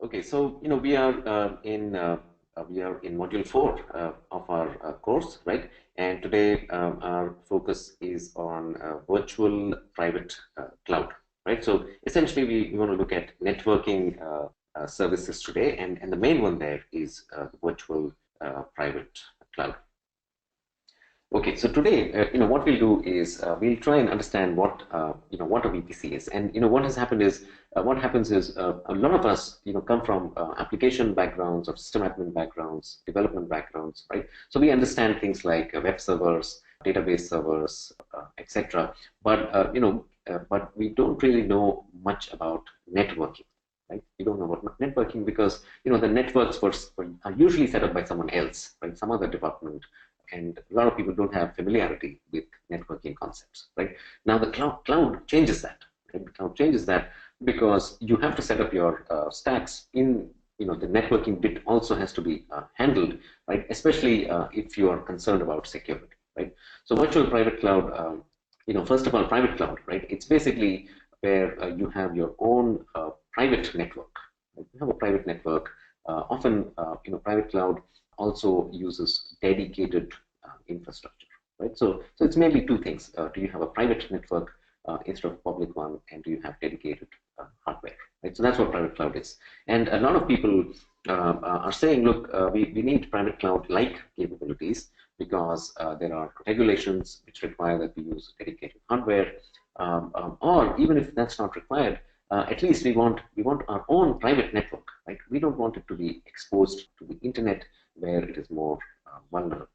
Okay, so we are in module 4 of our course, right? And today our focus is on virtual private cloud, right? So essentially, we want to look at networking services today, and the main one there is virtual private cloud. Okay, so today, what we'll do is we'll try and understand what a VPC is, and what has happened is what happens is a lot of us, come from application backgrounds or system admin backgrounds, development backgrounds, right? So we understand things like web servers, database servers, etc. But we don't really know much about networking. Right? We don't know about networking because the networks are usually set up by someone else, right? Some other department, and a lot of people don't have familiarity with networking concepts, right? Now the cloud changes that. Right? The cloud changes that because you have to set up your stacks in, the networking bit also has to be handled, right? Especially if you are concerned about security, right? So virtual private cloud, first of all, private cloud, right? It's basically where you have your own private network. Right? You have a private network. Often, private cloud also uses dedicated infrastructure, right? So it's mainly two things. Do you have a private network instead of a public one, and do you have dedicated hardware, right? So that's what private cloud is. And a lot of people are saying, look, we need private cloud-like capabilities because there are regulations which require that we use dedicated hardware, or even if that's not required, at least we want our own private network, right? We don't want it to be exposed to the internet where it is more vulnerable,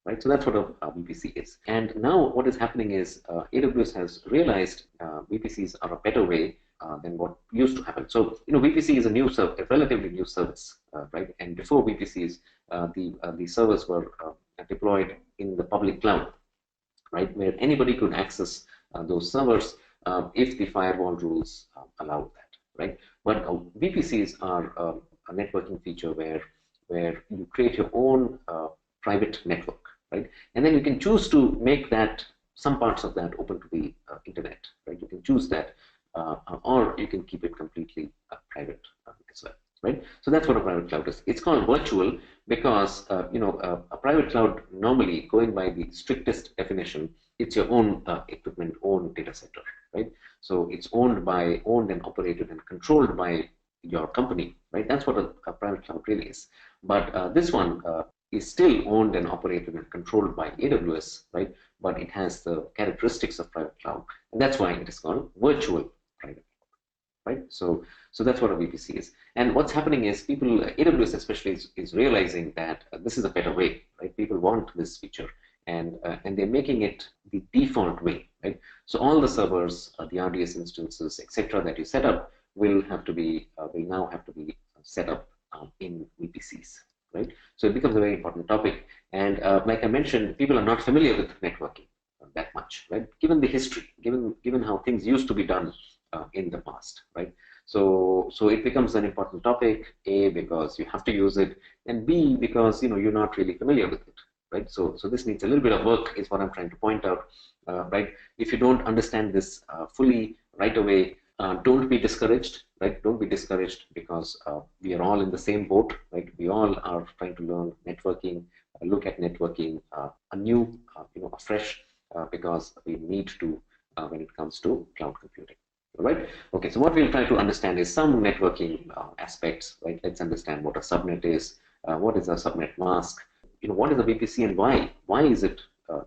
right? So that's what a VPC is. And now what is happening is AWS has realized VPCs are a better way than what used to happen. So VPC is a relatively new service, right? And before VPCs, the servers were deployed in the public cloud, right, where anybody could access those servers if the firewall rules allowed that, right? But VPCs are a networking feature where you create your own private network, right? And then you can choose to make that some parts of that open to the internet, right? You can choose that, or you can keep it completely private as well, right? So that's what a private cloud is. It's called virtual because a private cloud, normally going by the strictest definition, it's your own equipment, own data center, right? So it's owned and operated and controlled by your company, right? That's what a private cloud really is. But this one is still owned and operated and controlled by AWS, right? But it has the characteristics of private cloud, and that's why it is called virtual private cloud, right? So that's what a VPC is. And what's happening is people, AWS especially, is realizing that this is a better way, right? People want this feature, and they're making it the default way, right? So all the servers, the RDS instances, etc., that you set up will now have to be set up in VPCs, right? So it becomes a very important topic. And like I mentioned, people are not familiar with networking that much, right? Given the history, given how things used to be done in the past, right? So it becomes an important topic, A, because you have to use it, and B, because you're not really familiar with it, right? So this needs a little bit of work, is what I'm trying to point out, right? If you don't understand this fully right away, don't be discouraged, right? Don't be discouraged because we are all in the same boat, right? We all are trying to learn networking, look at networking anew, afresh, because we need to when it comes to cloud computing. All right. Okay. So what we'll try to understand is some networking aspects, right? Let's understand what a subnet is, what is a subnet mask, what is a VPC and why? Why is it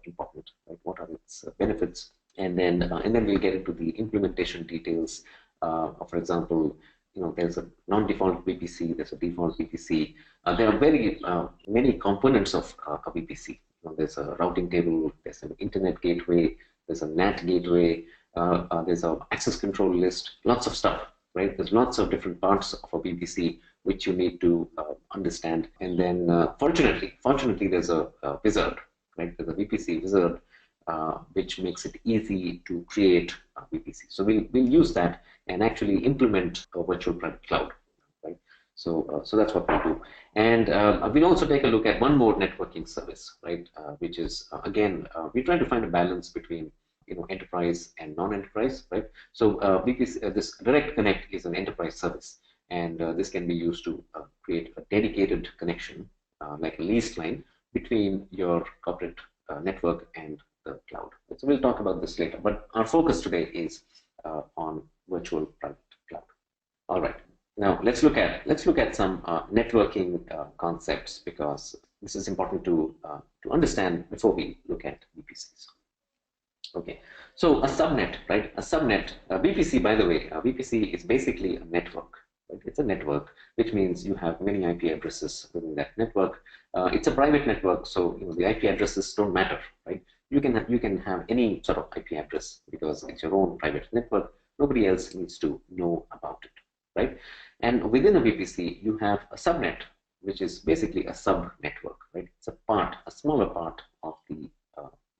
important? Right? What are its benefits? And then we'll get into the implementation details. For example, there's a non-default VPC, there's a default VPC. There are very many components of a VPC. There's a routing table, there's an internet gateway, there's a NAT gateway, there's an access control list, lots of stuff, right? There's lots of different parts of a VPC which you need to understand. And then fortunately, there's a wizard, right? There's a VPC wizard which makes it easy to create a VPC. So we'll use that and actually implement a virtual private cloud, right? So that's what we'll do. And we'll also take a look at one more networking service, right? Which is again, we're trying to find a balance between enterprise and non-enterprise, right? So VPC, this Direct Connect is an enterprise service, and this can be used to create a dedicated connection, like a leased line, between your corporate network and the cloud. So we'll talk about this later, but our focus today is on virtual private cloud. All right. Now let's look at some networking concepts, because this is important to understand before we look at VPCs. Okay, so a subnet, right? A subnet, VPC, by the way, VPC is basically a network. Right? It's a network, which means you have many IP addresses within that network. It's a private network, so the IP addresses don't matter, right? You can have any sort of IP address because it's your own private network. Nobody else needs to know about it, right? And within a VPC, you have a subnet, which is basically a sub-network, right? It's a smaller part of the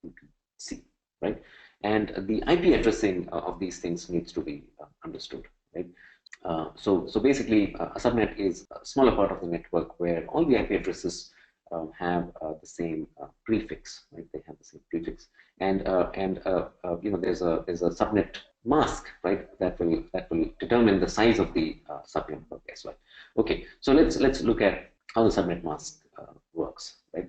VPC, right? And the IP addressing of these things needs to be understood, right? So basically, a subnet is a smaller part of the network where all the IP addresses have the same prefix, right? They have the same prefix, and there's a subnet mask, right? That will determine the size of the subnetwork as well. Okay, so let's look at how the subnet mask works, right?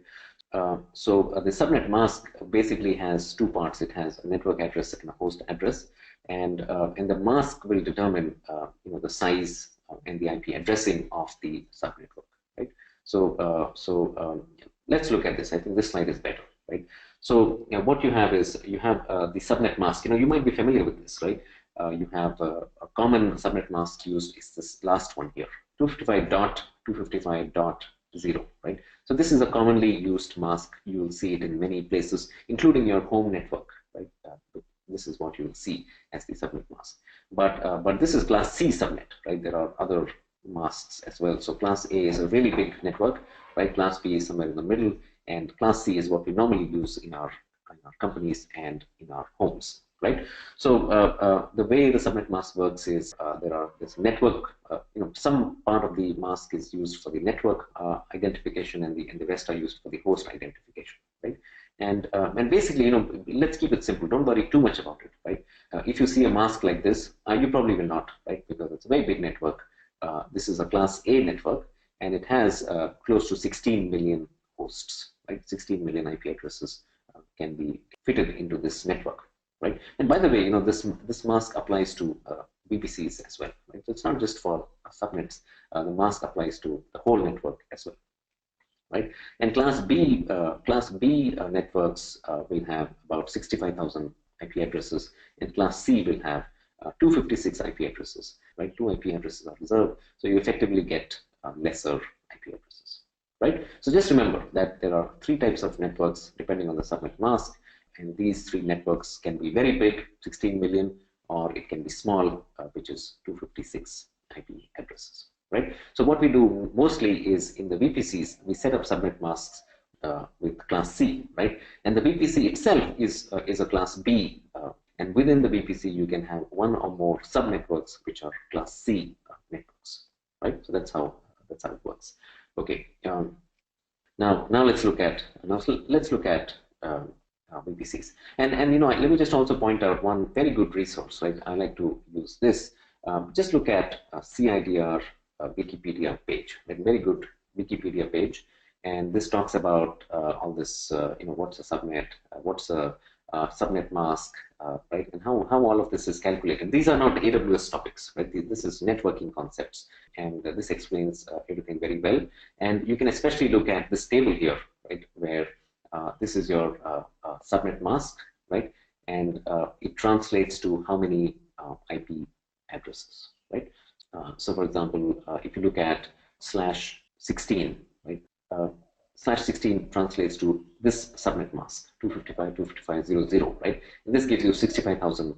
The subnet mask basically has two parts. It has a network address and a host address, and the mask will determine the size and the IP addressing of the subnetwork, right? Let's look at this. I think this slide is better, right? So what you have is the subnet mask. You might be familiar with this, right? You have a common subnet mask used is this last one here, 255.255.0, right? So this is a commonly used mask. You will see it in many places, including your home network, right? This is what you will see as the subnet mask. But this is class C subnet, right? There are other masks as well. So class A is a really big network, right? Class B is somewhere in the middle, and class C is what we normally use in our companies and in our homes, right? So the way the subnet mask works is there's network, some part of the mask is used for the network identification, and the rest are used for the host identification, right? And basically, let's keep it simple. Don't worry too much about it, right? If you see a mask like this, you probably will not, right? Because it's a very big network. This is a class A network, and it has close to 16 million hosts, right? 16 million IP addresses can be fitted into this network, right? And by the way, this mask applies to VPCs as well, right? So it's not just for subnets. The mask applies to the whole network as well, right? And class B networks will have about 65,000 IP addresses, and class C will have 256 IP addresses, right? 2 IP addresses are reserved, so you effectively get lesser IP addresses, right? So just remember that there are 3 types of networks depending on the subnet mask, and these 3 networks can be very big, 16 million, or it can be small, which is 256 IP addresses, right? So what we do mostly is in the VPCs, we set up subnet masks with class C, right? And the VPC itself is a class B, and within the VPC you can have 1 or more subnetworks which are class C networks, right? So that's how it works. Okay. Now let's look at VPCs, and let me just also point out one very good resource, right? I like to use this. Just look at CIDR Wikipedia page, a very good Wikipedia page, and this talks about all this, what's a subnet, what's a subnet mask, right, and how all of this is calculated. These are not AWS topics, right? This is networking concepts, and this explains everything very well. And you can especially look at this table here, right, where this is your subnet mask, right, and it translates to how many IP addresses, right? So for example, if you look at /16, right, /16 translates to this subnet mask, 255.255.0.0, right? And this gives you 65,000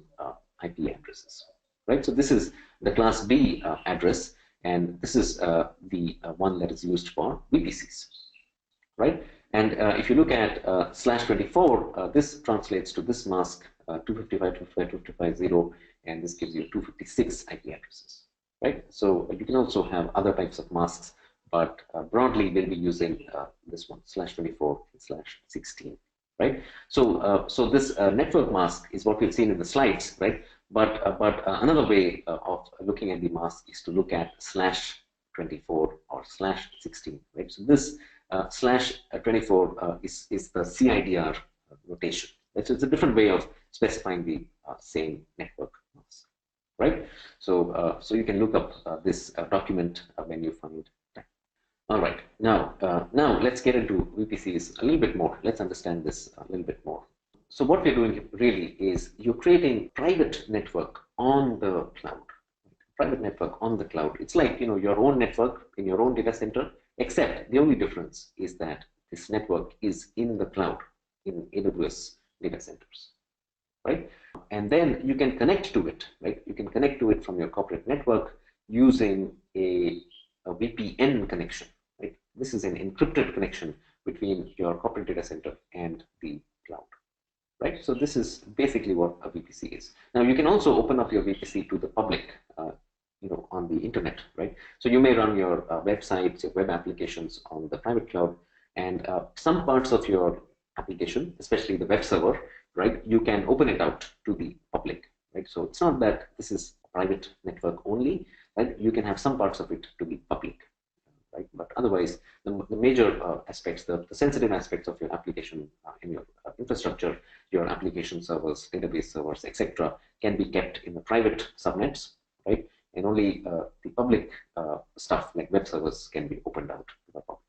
IP addresses, right? So this is the class B address, and this is the one that is used for VPCs, right? And if you look at /24, this translates to this mask, 255.255.255.0, and this gives you 256 IP addresses, right? So you can also have other types of masks, but broadly we'll be using this one, /24 and /16, right? So this network mask is what we've seen in the slides, right? Another way of looking at the mask is to look at /24 or /16, right? So this /24 is the CIDR notation. Right? So it's a different way of specifying the same network mask, right? So you can look up this document when you find time. All right, now let's get into VPCs a little bit more. Let's understand this a little bit more. So what we're doing really is you're creating private network on the cloud. Private network on the cloud. It's like your own network in your own data center, except the only difference is that this network is in the cloud in AWS data centers, right? And then you can connect to it, right? You can connect to it from your corporate network using a VPN connection, right? This is an encrypted connection between your corporate data center and the cloud. Right, so this is basically what a VPC is. Now you can also open up your VPC to the public, on the internet, right? So you may run your websites, your web applications on the private cloud, and some parts of your application, especially the web server, right? You can open it out to the public, right? So it's not that this is a private network only, right? You can have some parts of it to be public. Right? But otherwise, the major aspects, the sensitive aspects of your application in your infrastructure, your application servers, database servers, etc., can be kept in the private subnets, right? And only the public stuff like web servers can be opened out to the public,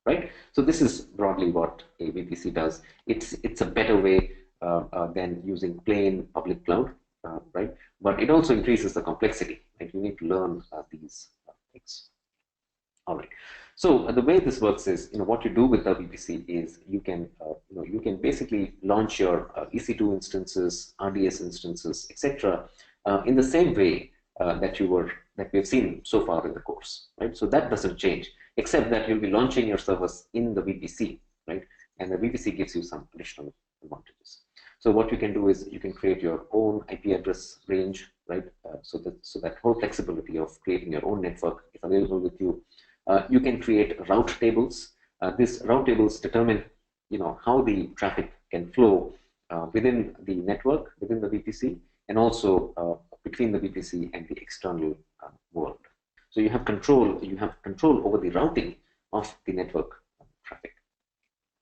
right? So this is broadly what a VPC does. It's a better way than using plain public cloud, right? But it also increases the complexity. Like you need to learn these things. All right. So the way this works is, what you do with the VPC is you can basically launch your EC2 instances, RDS instances, etc., in the same way that we've seen so far in the course, right? So that doesn't change, except that you'll be launching your servers in the VPC, right? And the VPC gives you some additional advantages. So what you can do is you can create your own IP address range, right? So that whole flexibility of creating your own network is available with you. You can create route tables. These route tables determine, how the traffic can flow within the network, within the VPC, and also between the VPC and the external world. So you have control over the routing of the network traffic.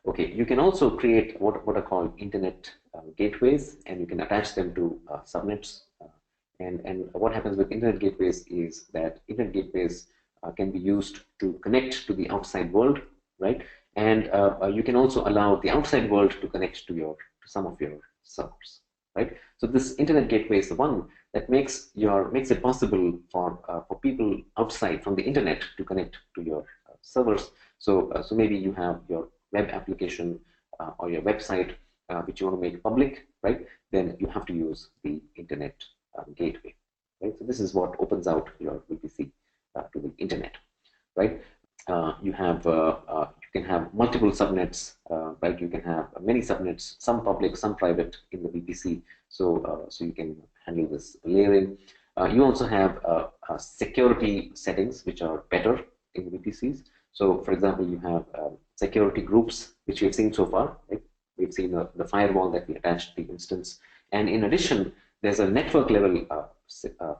Okay, you can also create what are called internet gateways, and you can attach them to subnets. And what happens with internet gateways is that internet gateways can be used to connect to the outside world, right? And you can also allow the outside world to connect to some of your servers, right? So this internet gateway is the one that makes it possible for people outside from the internet to connect to your servers. So maybe you have your web application or your website which you want to make public, right? Then you have to use the internet gateway, right? So this is what opens out your VPC to the internet, right? You can have multiple subnets, right? You can have many subnets, some public, some private in the VPC. So you can handle this layering. You also have security settings which are better in VPCs. So, for example, you have security groups, which we've seen so far, right? We've seen the firewall that we attached to the instance, and in addition, there's a network level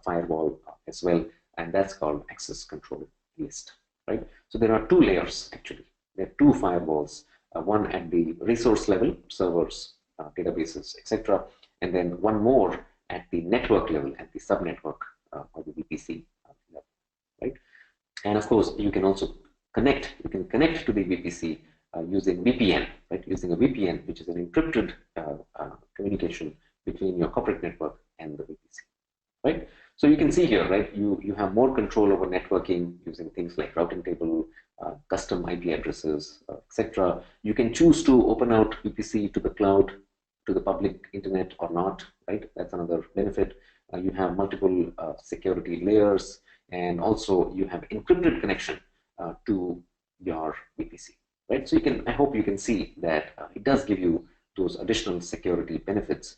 firewall as well, and that's called access control list, right? So there are two layers actually. There are two firewalls, one at the resource level, servers, databases, etc., and then one more at the network level, at the subnetwork or the VPC level, right? And of course, you can also connect. You can connect to the VPC using VPN, right? Using a VPN, which is an encrypted communication between your corporate network and the VPC, right? So you can see here, right? You have more control over networking using things like routing table, custom IP addresses, etc. You can choose to open out VPC to the cloud, to the public internet or not, right? That's another benefit. You have multiple security layers, and also you have encrypted connection to your VPC, right? So I hope you can see that it does give you those additional security benefits,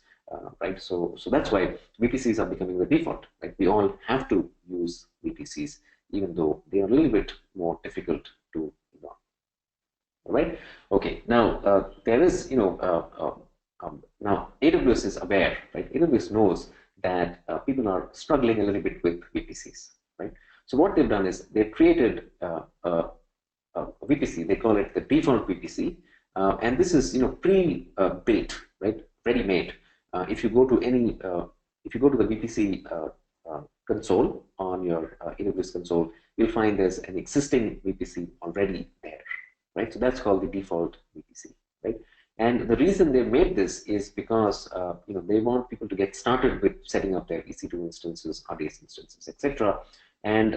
right? So that's why VPCs are becoming the default, right? We all have to use VPCs, even though they are a little bit more difficult to learn. All right? Okay. Now there is, now AWS is aware, right? AWS knows that people are struggling a little bit with VPCs, right? So what they've done is they've created a VPC. They call it the default VPC, and this is pre-built, right, ready-made. If you go to the VPC console on your AWS console, you'll find there's an existing VPC already there, right? So that's called the default VPC, right? And the reason they made this is because they want people to get started with setting up their EC2 instances, RDS instances, etc. And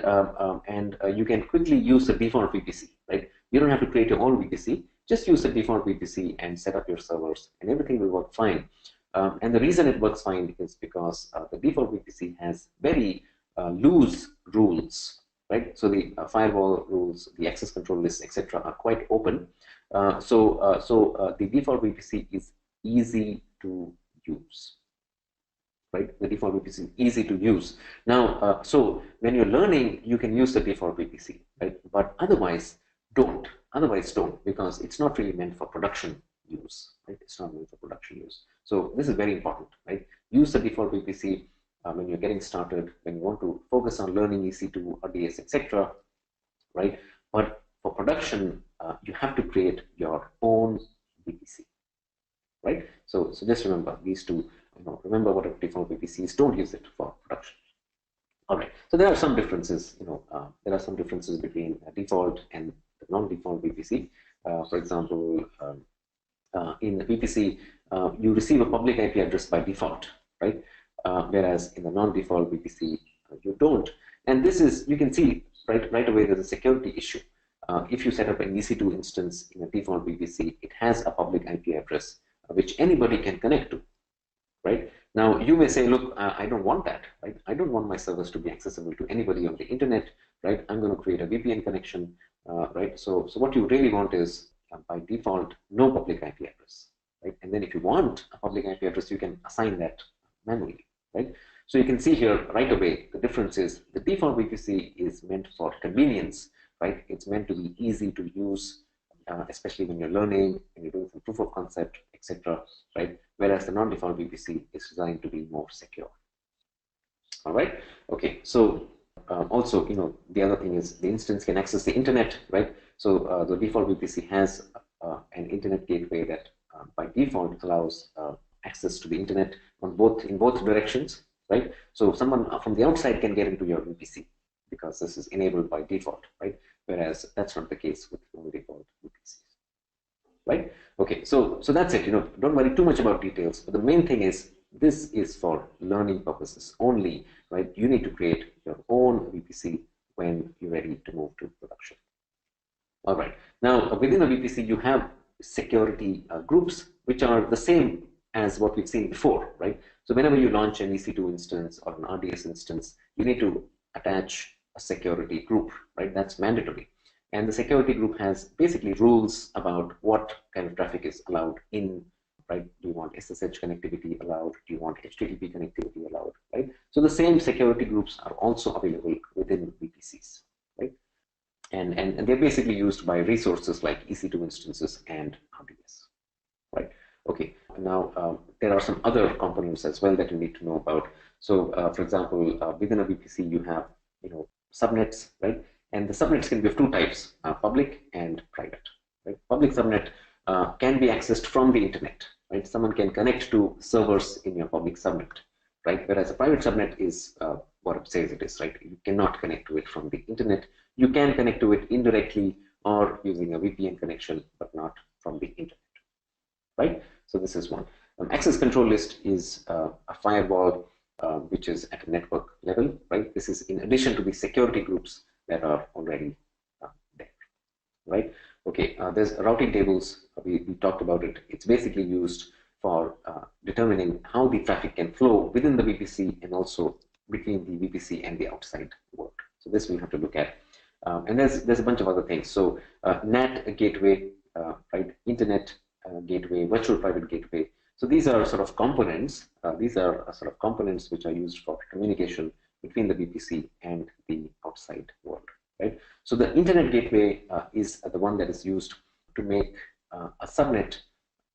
you can quickly use the default VPC, right? You don't have to create your own VPC. Just use the default VPC and set up your servers, and everything will work fine. And the reason it works fine is because the default VPC has very loose rules, right? So the firewall rules, the access control lists, etc., are quite open. So the default VPC is easy to use, right? The default VPC is easy to use. Now, so when you're learning, you can use the default VPC, right? But otherwise, don't. Otherwise, don't, because it's not really meant for production use, right? It's not meant for production use. So this is very important, right? Use the default VPC when you're getting started, when you want to focus on learning EC2, RDS, etc., right? But for production, you have to create your own VPC, right? So just remember these two. Remember what a default VPC is. Don't use it for production. All right. So there are some differences. There are some differences between default and the non-default VPC. For example, in the VPC, you receive a public IP address by default, right? Whereas in the non-default VPC, you don't. And this is, you can see right away, there's a security issue. If you set up an EC2 instance in a default VPC, it has a public IP address which anybody can connect to, right? Now, you may say, look, I don't want that, right? I don't want my servers to be accessible to anybody on the internet, right? I'm going to create a VPN connection, right? So what you really want is, by default, no public IP address, right? And then if you want a public IP address, you can assign that manually, right? So you can see here right away, the difference is the default VPC is meant for convenience, right? It's meant to be easy to use, especially when you're learning, when you're doing some proof of concept, etc., right? Whereas the non-default VPC is designed to be more secure. All right. Okay. So also, the other thing is the instance can access the internet, right? So the default VPC has an internet gateway that by default allows access to the internet in both directions, right? So someone from the outside can get into your VPC because this is enabled by default, right? Whereas that's not the case with non-default VPCs, right? Okay, so that's it. Don't worry too much about details. But the main thing is this is for learning purposes only, right? You need to create your own VPC when you're ready to move to production. All right. Now, within a VPC, you have security groups, which are the same as what we've seen before, right? So whenever you launch an EC2 instance or an RDS instance, you need to attach a security group, right? That's mandatory. And the security group has basically rules about what kind of traffic is allowed in, right? Do you want SSH connectivity allowed? Do you want HTTP connectivity allowed, right? So the same security groups are also available within VPCs, right? And they're basically used by resources like EC2 instances and RDS, right? Okay, now there are some other components as well that you need to know about. So for example, within a VPC, you have subnets, right? And the subnets can be of two types, public and private, right? Public subnet can be accessed from the internet, right? Someone can connect to servers in your public subnet, right? Whereas a private subnet is what it says it is, right? You cannot connect to it from the internet. You can connect to it indirectly or using a VPN connection, but not from the internet, right? So this is one. Access control list is a firewall which is at a network level, right? This is in addition to the security groups that are already there, right? Okay, there's routing tables. We talked about it. It's basically used for determining how the traffic can flow within the VPC and also between the VPC and the outside world. So this we have to look at. And there's a bunch of other things. So NAT gateway, right? Internet gateway, virtual private gateway. So these are sort of components. These are sort of components which are used for communication between the VPC and the outside world, right? So the internet gateway is the one that is used to make a subnet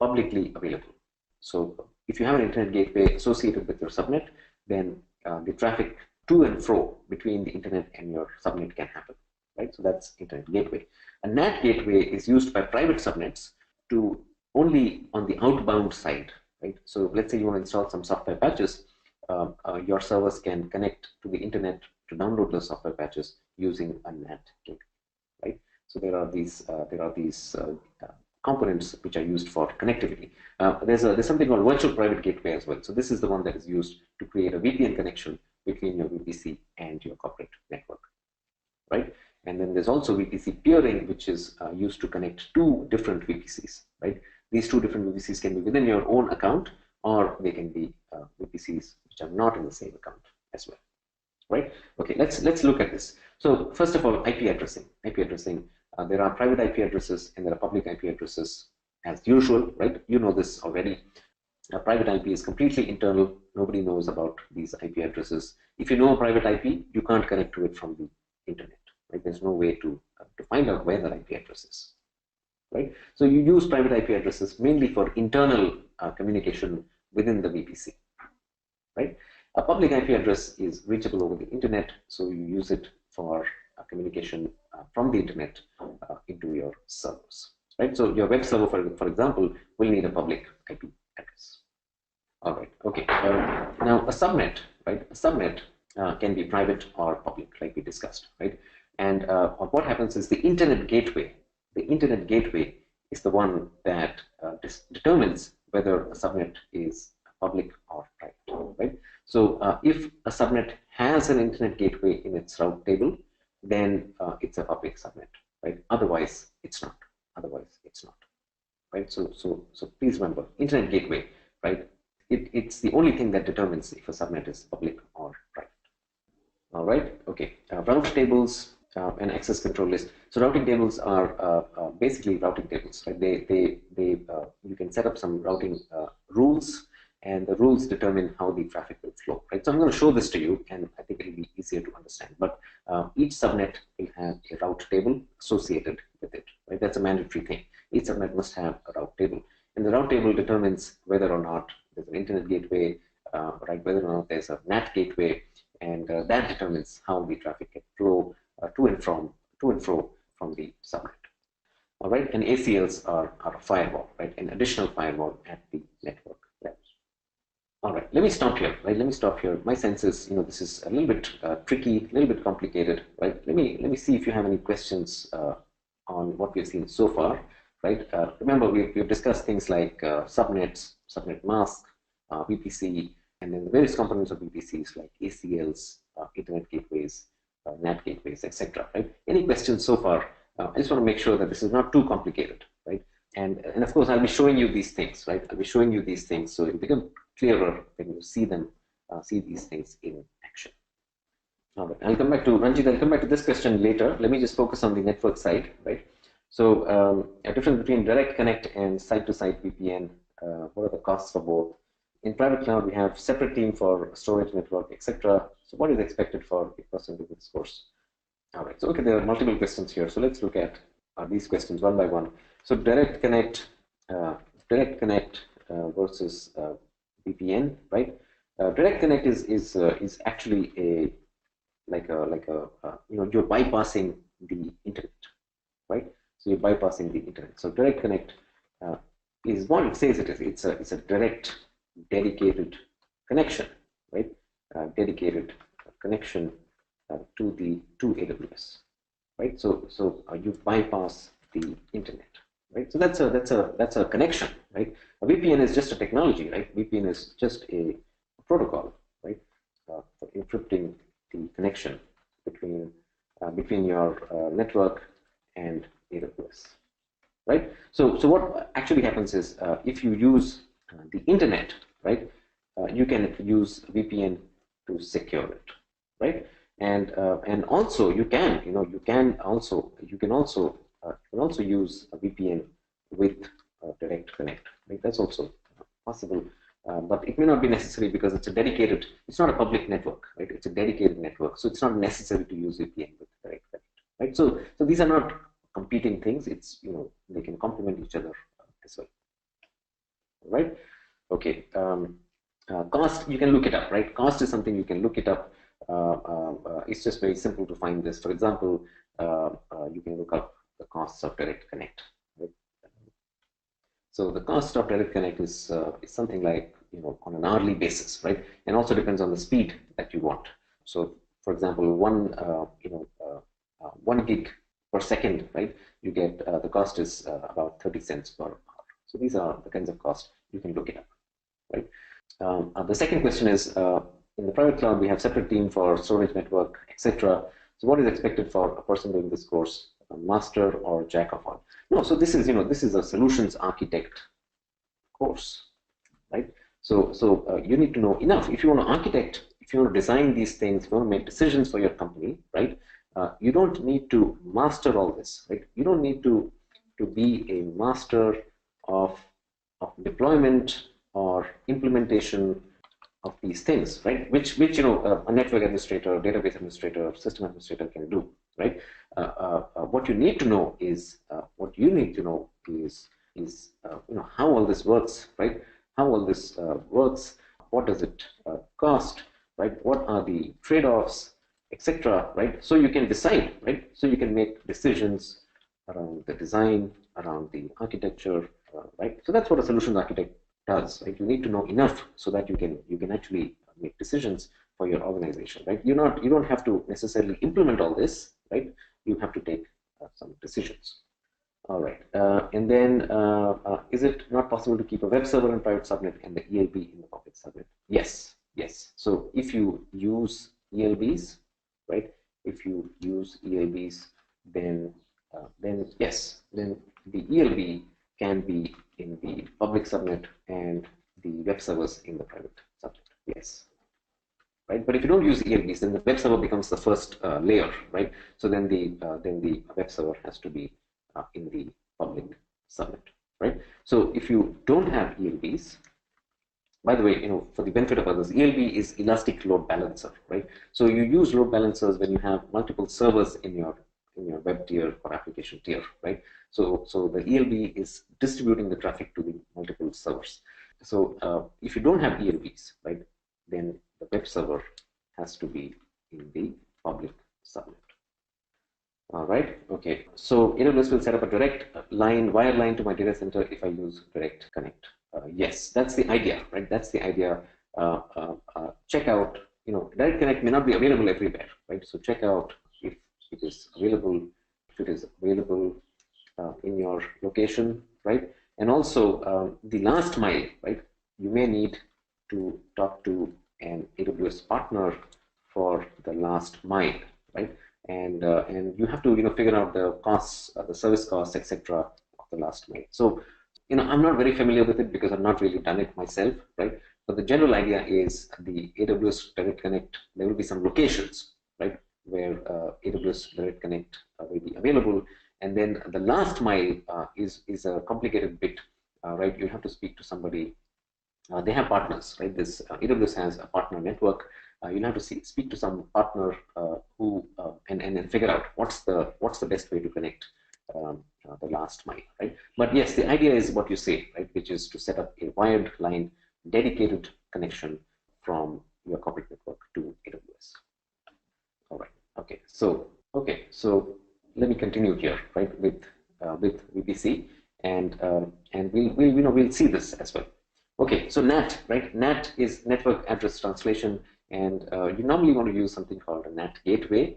publicly available. So if you have an internet gateway associated with your subnet, then the traffic to and fro between the internet and your subnet can happen, right? So that's internet gateway. A NAT gateway is used by private subnets to only on the outbound side, right? So let's say you want to install some software patches, your servers can connect to the internet to download those software patches using a NAT gateway, right? So there are these components which are used for connectivity. There's something called virtual private gateway as well. So this is the one that is used to create a VPN connection between your VPC and your corporate network, right? And then there's also VPC peering, which is used to connect two different VPCs, right? These two different VPCs can be within your own account, or they can be VPCs which are not in the same account as well, right? Okay, let's look at this. So first of all, IP addressing. There are private IP addresses and there are public IP addresses as usual, right? You know this already. A private IP is completely internal. Nobody knows about these IP addresses. If you know a private IP, you can't connect to it from the internet, right? There's no way to find out where that IP address is, right? So you use private IP addresses mainly for internal communication within the VPC, right? A public IP address is reachable over the internet, so you use it for communication from the internet into your servers, right? So your web server, for example, will need a public IP address. All right, okay. Now a subnet, right? A subnet can be private or public, like we discussed, right? And what happens is the internet gateway is the one that determines whether a subnet is public or private, right? So if a subnet has an internet gateway in its route table, then it's a public subnet, right? Otherwise, it's not. Right? So please remember, internet gateway, right? It's the only thing that determines if a subnet is public or private. All right. Okay. Route tables and access control list. So routing tables are basically routing tables, right? You can set up some routing rules, and the rules determine how the traffic will flow, right? So I'm going to show this to you, and I think it'll be easier to understand. But each subnet will have a route table associated with it, right? That's a mandatory thing. Each subnet must have a route table, and the route table determines whether or not there's an internet gateway, right? Whether or not there's a NAT gateway, and that determines how the traffic can flow to and fro from the subnet. All right, and ACLs are a firewall, right? An additional firewall at the network level. All right, let me stop here, right? My sense is, this is a little bit tricky, a little bit complicated, right? Let me see if you have any questions on what we've seen so far, right? Remember, we've discussed things like subnets, subnet mask, VPC, and then the various components of VPCs like ACLs, internet gateways, NAT gateways, etc. Right? Any questions so far? I just want to make sure that this is not too complicated, right? And of course, I'll be showing you these things, right? I'll be showing you these things so it'll become clearer when you see them, see these things in action. All right, I'll come back to Ranjit. I'll come back to this question later. Let me just focus on the network side, right? So a difference between direct connect and site-to-site VPN. What are the costs for both? In private cloud, we have separate team for storage, network, etc. So what is expected for a person doing this course? All right, so okay, there are multiple questions here. So let's look at these questions one by one. So direct connect versus VPN, right? Direct connect is actually you're bypassing the internet, right? So you're bypassing the internet. So direct connect is what it says it is. It's a direct, dedicated connection, right? Dedicated connection to AWS, right? So you bypass the internet, right? So that's a connection, right? A VPN is just a technology, right? VPN is just a protocol, right? For encrypting the connection between your network and AWS, right? So what actually happens is if you use the internet, right? You can use VPN to secure it, right? And also you can also use a VPN with direct connect, right? That's also possible, but it may not be necessary because it's not a public network, right? It's a dedicated network, so it's not necessary to use VPN with direct connect, right? So these are not competing things. It's they can complement each other as well, right? Okay. Cost, you can look it up, right? Cost is something you can look it up. It's just very simple to find this. For example, you can look up the costs of direct connect. Right? So the cost of direct connect is something like, on an hourly basis, right? And also depends on the speed that you want. So for example, 1 gig per second, right? You get the cost is about 30 cents per hour. So these are the kinds of costs you can look it up, right? The second question is, in the private cloud, we have separate team for storage, network, etc. So what is expected for a person doing this course, a master or jack of all? No, so this is a solutions architect course, right? So you need to know enough. If you want to architect, if you want to design these things, if you want to make decisions for your company, right? You don't need to master all this, right? You don't need to be a master of deployment or implementation of these things, right? Which a network administrator, database administrator, system administrator can do, right? What you need to know is how all this works, right? How all this works. What does it cost, right? What are the trade-offs, etc., right? So you can decide, right? So you can make decisions around the design, around the architecture, right? So that's what a solutions architect does, right? You need to know enough so that you can actually make decisions for your organization, right? You don't have to necessarily implement all this, right? You have to take some decisions. All right, and then is it not possible to keep a web server in private subnet and the ELB in the public subnet? Yes. So if you use ELBs, right? If you use ELBs, then yes, then the ELB can be in the public subnet and the web servers in the private subnet. Yes, right. But if you don't use ELBs, then the web server becomes the first layer, right? So then the web server has to be in the public subnet, right? So if you don't have ELBs, by the way, for the benefit of others, ELB is elastic load balancer, right? So you use load balancers when you have multiple servers in your web tier or application tier, right? So the ELB is distributing the traffic to the multiple servers. So if you don't have ELBs, right, then the web server has to be in the public subnet. All right, okay. So AWS will set up a direct wire line to my data center if I use direct connect. Yes, that's the idea, right? That's the idea. Check out, direct connect may not be available everywhere, right? So check out if it is available, in your location, right? And also the last mile, right? You may need to talk to an AWS partner for the last mile, right? And you have to figure out the costs, the service costs, etc. of the last mile. So I'm not very familiar with it because I've not really done it myself, right? But the general idea is the AWS Direct Connect. There will be some locations, right, where AWS Direct Connect will be available, and then the last mile is a complicated bit, right? You have to speak to somebody. They have partners, right? This AWS has a partner network. You'll have to speak to some partner who and figure out what's the best way to connect the last mile, right? But yes, the idea is what you say, right? Which is to set up a wired line dedicated connection from your corporate network to AWS. All right. Okay. So let me continue here, right? With VPC, and we'll see this as well. Okay. So NAT, right? NAT is network address translation. And you normally want to use something called a NAT gateway.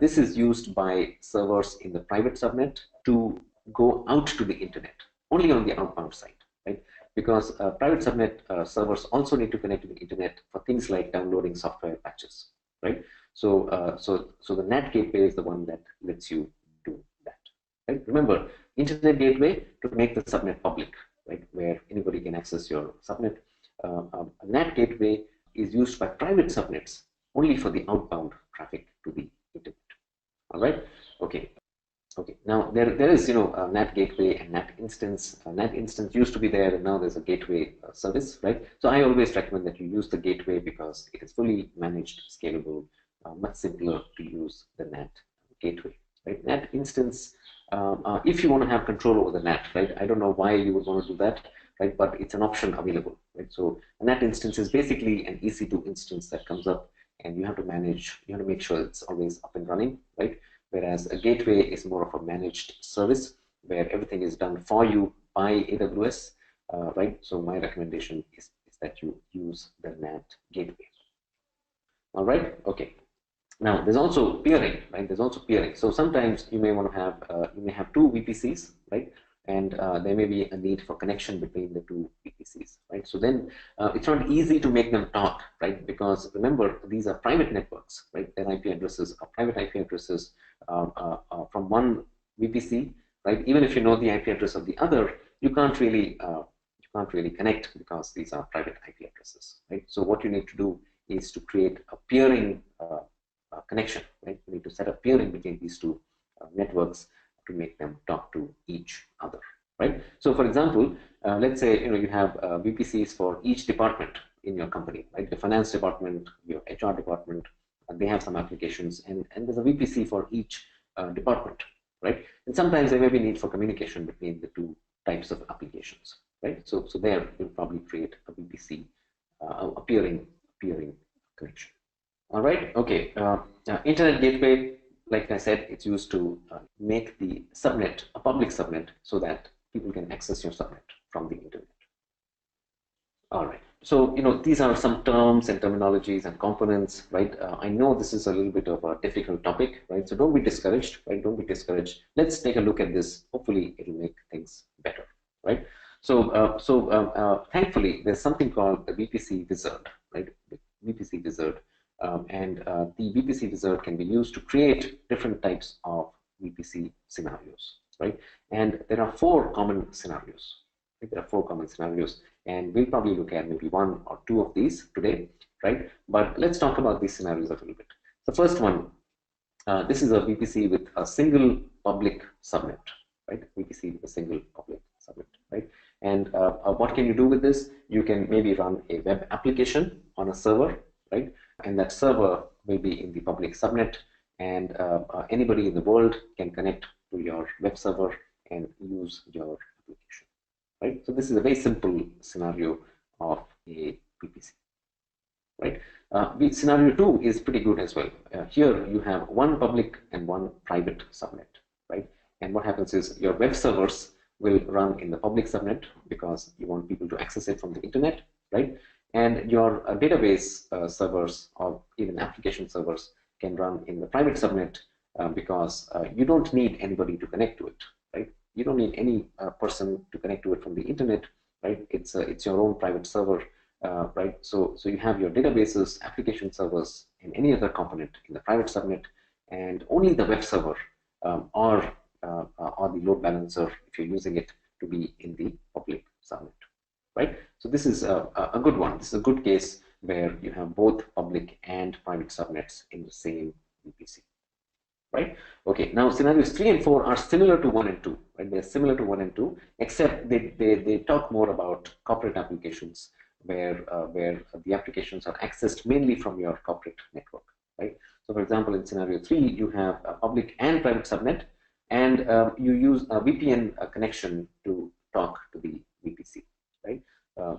This is used by servers in the private subnet to go out to the internet, only on the outbound side, right? Because private subnet servers also need to connect to the internet for things like downloading software patches, right? So the NAT gateway is the one that lets you do that, right? Remember, internet gateway to make the subnet public, right, where anybody can access your subnet. A NAT gateway is used by private subnets only for the outbound traffic to the internet. All right. Okay. Now there is a NAT gateway and NAT instance. NAT instance used to be there, and now there's a gateway service, right? So I always recommend that you use the gateway because it is fully managed, scalable, much simpler to use the NAT gateway, right? NAT instance. If you want to have control over the NAT, right? I don't know why you would want to do that, right? But it's an option available, right? So and that instance is basically an EC2 instance that comes up, and you have to manage, you have to make sure it's always up and running, right? Whereas a gateway is more of a managed service where everything is done for you by AWS, right? So my recommendation is that you use the NAT gateway. All right, okay. Now there's also peering, right? There's also peering. So sometimes you may want to have you may have two VPCs, right? And there may be a need for connection between the two VPCs, right? So then it's not easy to make them talk, right? Because remember, these are private networks, right? Their IP addresses are private IP addresses from one VPC, right? Even if you know the IP address of the other, you can't really connect because these are private IP addresses, right? So what you need to do is to create a peering connection, right? You need to set up peering between these two networks to make them talk to each other, right? So for example, let's say you have VPCs for each department in your company, right? The finance department, your HR department, they have some applications, and there's a VPC for each department, right? And sometimes there may be need for communication between the two types of applications, right? So there you'll probably create a VPC, a peering connection. All right, okay. Internet gateway, like I said, it's used to make the subnet a public subnet so that people can access your subnet from the internet. All right, so these are some terms and terminologies and components, right? I know this is a little bit of a difficult topic, right? So don't be discouraged, right? Don't be discouraged. Let's take a look at this. Hopefully, it'll make things better, right? So thankfully, there's something called the VPC wizard, right? The VPC wizard. The VPC wizard can be used to create different types of VPC scenarios, right? And there are four common scenarios. Right? There are four common scenarios, and we'll probably look at maybe one or two of these today, right? But let's talk about these scenarios a little bit. The first one, this is a VPC with a single public subnet, right? VPC with a single public subnet, right? And what can you do with this? You can maybe run a web application on a server, right? And that server will be in the public subnet, and anybody in the world can connect to your web server and use your application, right? So this is a very simple scenario of a VPC, right? Scenario 2 is pretty good as well. Here you have one public and one private subnet, right? And what happens is your web servers will run in the public subnet because you want people to access it from the internet, right? And your database servers or even application servers can run in the private subnet because you don't need anybody to connect to it, right? You don't need any person to connect to it from the internet, right? It's your own private server, right? So you have your databases, application servers, and any other component in the private subnet, and only the web server or the load balancer, if you're using it, to be in the public subnet, right? So this is a good one. This is a good case where you have both public and private subnets in the same VPC, right? Okay, now scenarios 3 and 4 are similar to 1 and 2, right? They're similar to 1 and 2, except they talk more about corporate applications where the applications are accessed mainly from your corporate network, right? So for example, in scenario 3, you have a public and private subnet, and you use a VPN connection to talk to the VPC, right?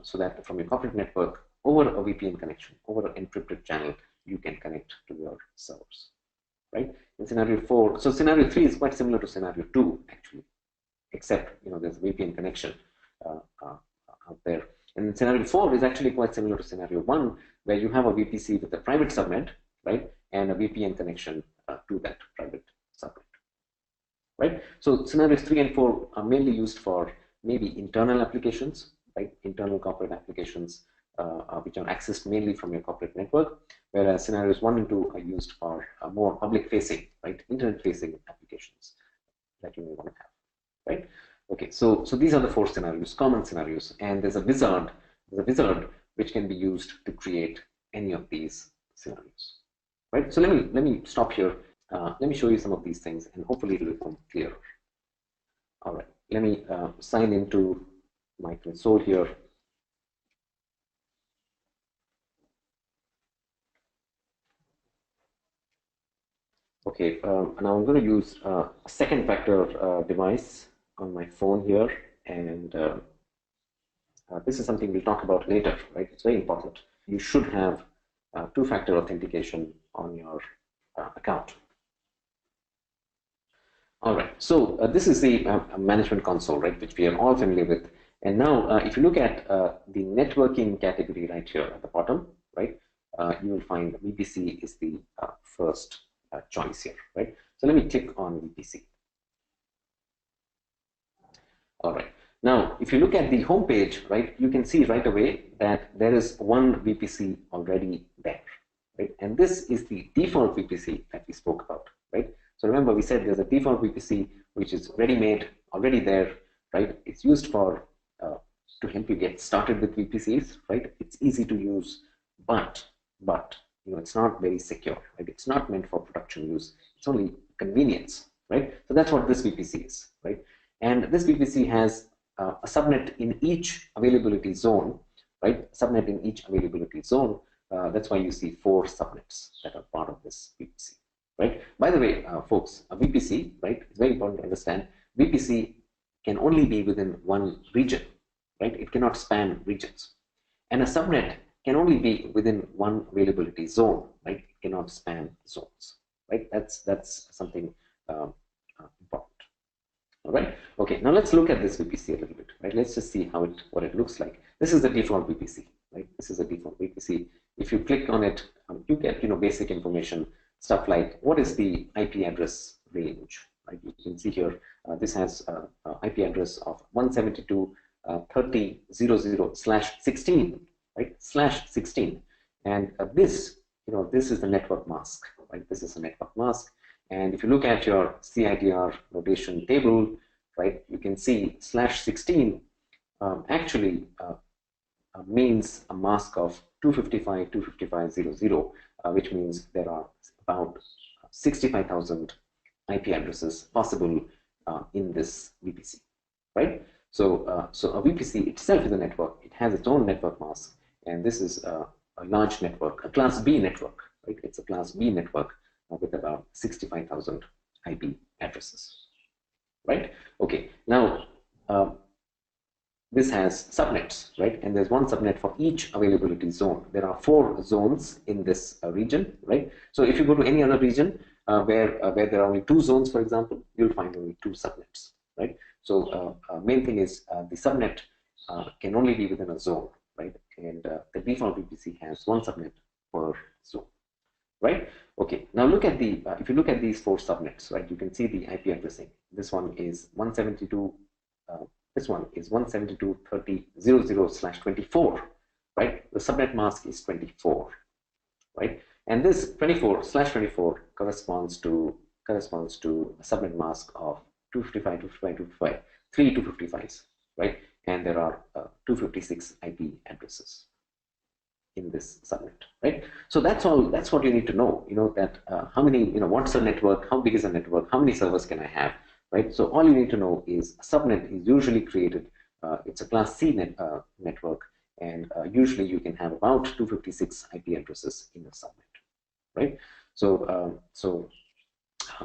So that from your corporate network over a VPN connection, over an encrypted channel, you can connect to your servers, right? In scenario 4, so scenario 3 is quite similar to scenario 2 actually, except there's a VPN connection out there. And scenario 4 is actually quite similar to scenario 1, where you have a VPC with a private subnet, right, and a VPN connection to that private subnet, right? So scenarios 3 and 4 are mainly used for maybe internal applications, right? Internal corporate applications which are accessed mainly from your corporate network, whereas scenarios 1 and 2 are used for more public-facing, right, internet-facing applications that you may want to have, right? Okay, so these are the 4 scenarios, common scenarios, and there's a wizard which can be used to create any of these scenarios, right? So let me stop here. Let me show you some of these things, and hopefully it will become clearer. All right, let me sign into my console here. Okay, now I'm going to use a second factor device on my phone here, and this is something we'll talk about later, right? It's very important. You should have two-factor authentication on your account. All right, so this is the management console, right, which we are all familiar with. And now, if you look at the networking category right here at the bottom, right, you will find VPC is the first choice here, right? So let me click on VPC. All right. Now, if you look at the home page, right, you can see right away that there is one VPC already there, right? And this is the default VPC that we spoke about, right? So remember, we said there's a default VPC which is ready-made, already there, right? It's used for to help you get started with VPCs, right? It's easy to use, but you know, it's not very secure, right? It's not meant for production use. It's only convenience, right? So that's what this VPC is, right? And this VPC has a subnet in each availability zone, right? Subnet in each availability zone. That's why you see 4 subnets that are part of this VPC, right? By the way, folks, a VPC, right? It's very important to understand. VPC can only be within one region, right? It cannot span regions. And a subnet can only be within one availability zone, right? It cannot span zones, right? That's something important. All right. Okay. Now let's look at this VPC a little bit, right? Let's just see what it looks like. This is the default VPC, right? This is a default VPC. If you click on it, you get basic information, stuff like what is the IP address range, right? You can see here this has IP address of 172.30.00/16, right? /16, and this is the network mask, right? This is a network mask. And if you look at your CIDR notation table, right, you can see /16 actually means a mask of 255.255.00, which means there are about 65,000 IP addresses possible in this VPC, right? So a VPC itself is a network. It has its own network mask, and this is a large network, a Class B network, right? It's a Class B network with about 65,000 IP addresses, right? Okay, now this has subnets, right? And there's one subnet for each availability zone. There are 4 zones in this region, right? So if you go to any other region where there are only 2 zones, for example, you'll find only 2 subnets, right? So main thing is the subnet can only be within a zone, right? And the default VPC has 1 subnet per zone, right? Okay, now look at the, if you look at these 4 subnets, right, you can see the IP addressing. This one is 172, this one is 172.30.00/24, right? The subnet mask is 24, right? And this 24/24 corresponds to a subnet mask of 255, 3 255s, right? And there are 256 IP addresses in this subnet, right? So that's all. That's what you need to know. That how many, what's a network? How big is a network? How many servers can I have, right? So all you need to know is a subnet is usually created. It's a Class C network, and usually you can have about 256 IP addresses in a subnet, right? So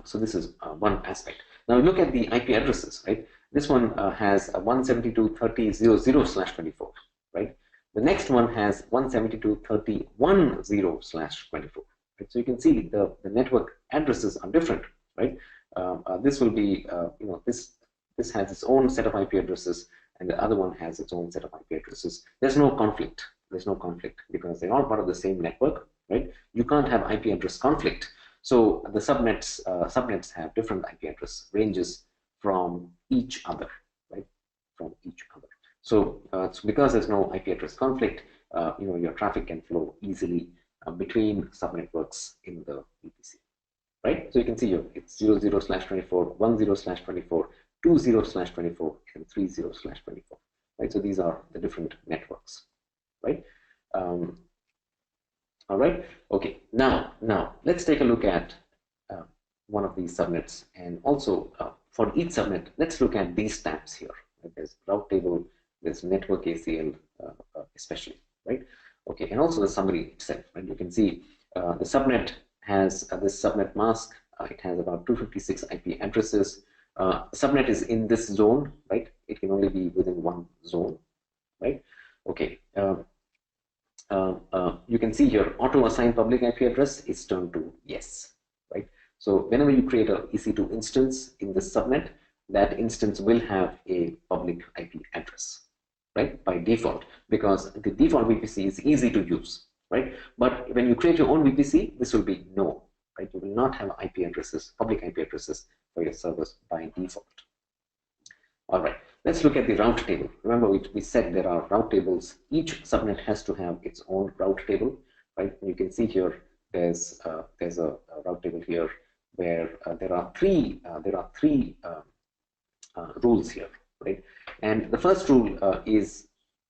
so this is one aspect. Now look at the IP addresses, right? This one has a 172.30.00/24, right? The next one has 172.30.10/24. Right? So you can see the network addresses are different, right? This will be, this has its own set of IP addresses, and the other one has its own set of IP addresses. There's no conflict. There's no conflict because they're all part of the same network, right? You can't have IP address conflict. So the subnets have different IP address ranges from each other, right? From each other. So, because there's no IP address conflict, your traffic can flow easily between subnetworks in the VPC, right? So you can see here it's 00/24, 10/24, 20/24, and 30/24, right? So these are the different networks, right? All right. Okay. Now let's take a look at one of these subnets, and also for each subnet, let's look at these tabs here. Right? There's route table, there's network ACL, especially, right? Okay, and also the summary itself. Right? You can see the subnet has this subnet mask. It has about 256 IP addresses. Subnet is in this zone, right? It can only be within one zone. right? Okay. You can see here auto-assign public IP address is turned to yes, right? So whenever you create a EC2 instance in this subnet, that instance will have a public IP address, right, by default, because the default VPC is easy to use, right? But when you create your own VPC, this will be no, right? You will not have IP addresses, public IP addresses for your servers by default. All right, let's look at the route table. Remember, we said there are route tables. Each subnet has to have its own route table, right? And you can see here there's a route table here where there are three rules here, right? And the first rule is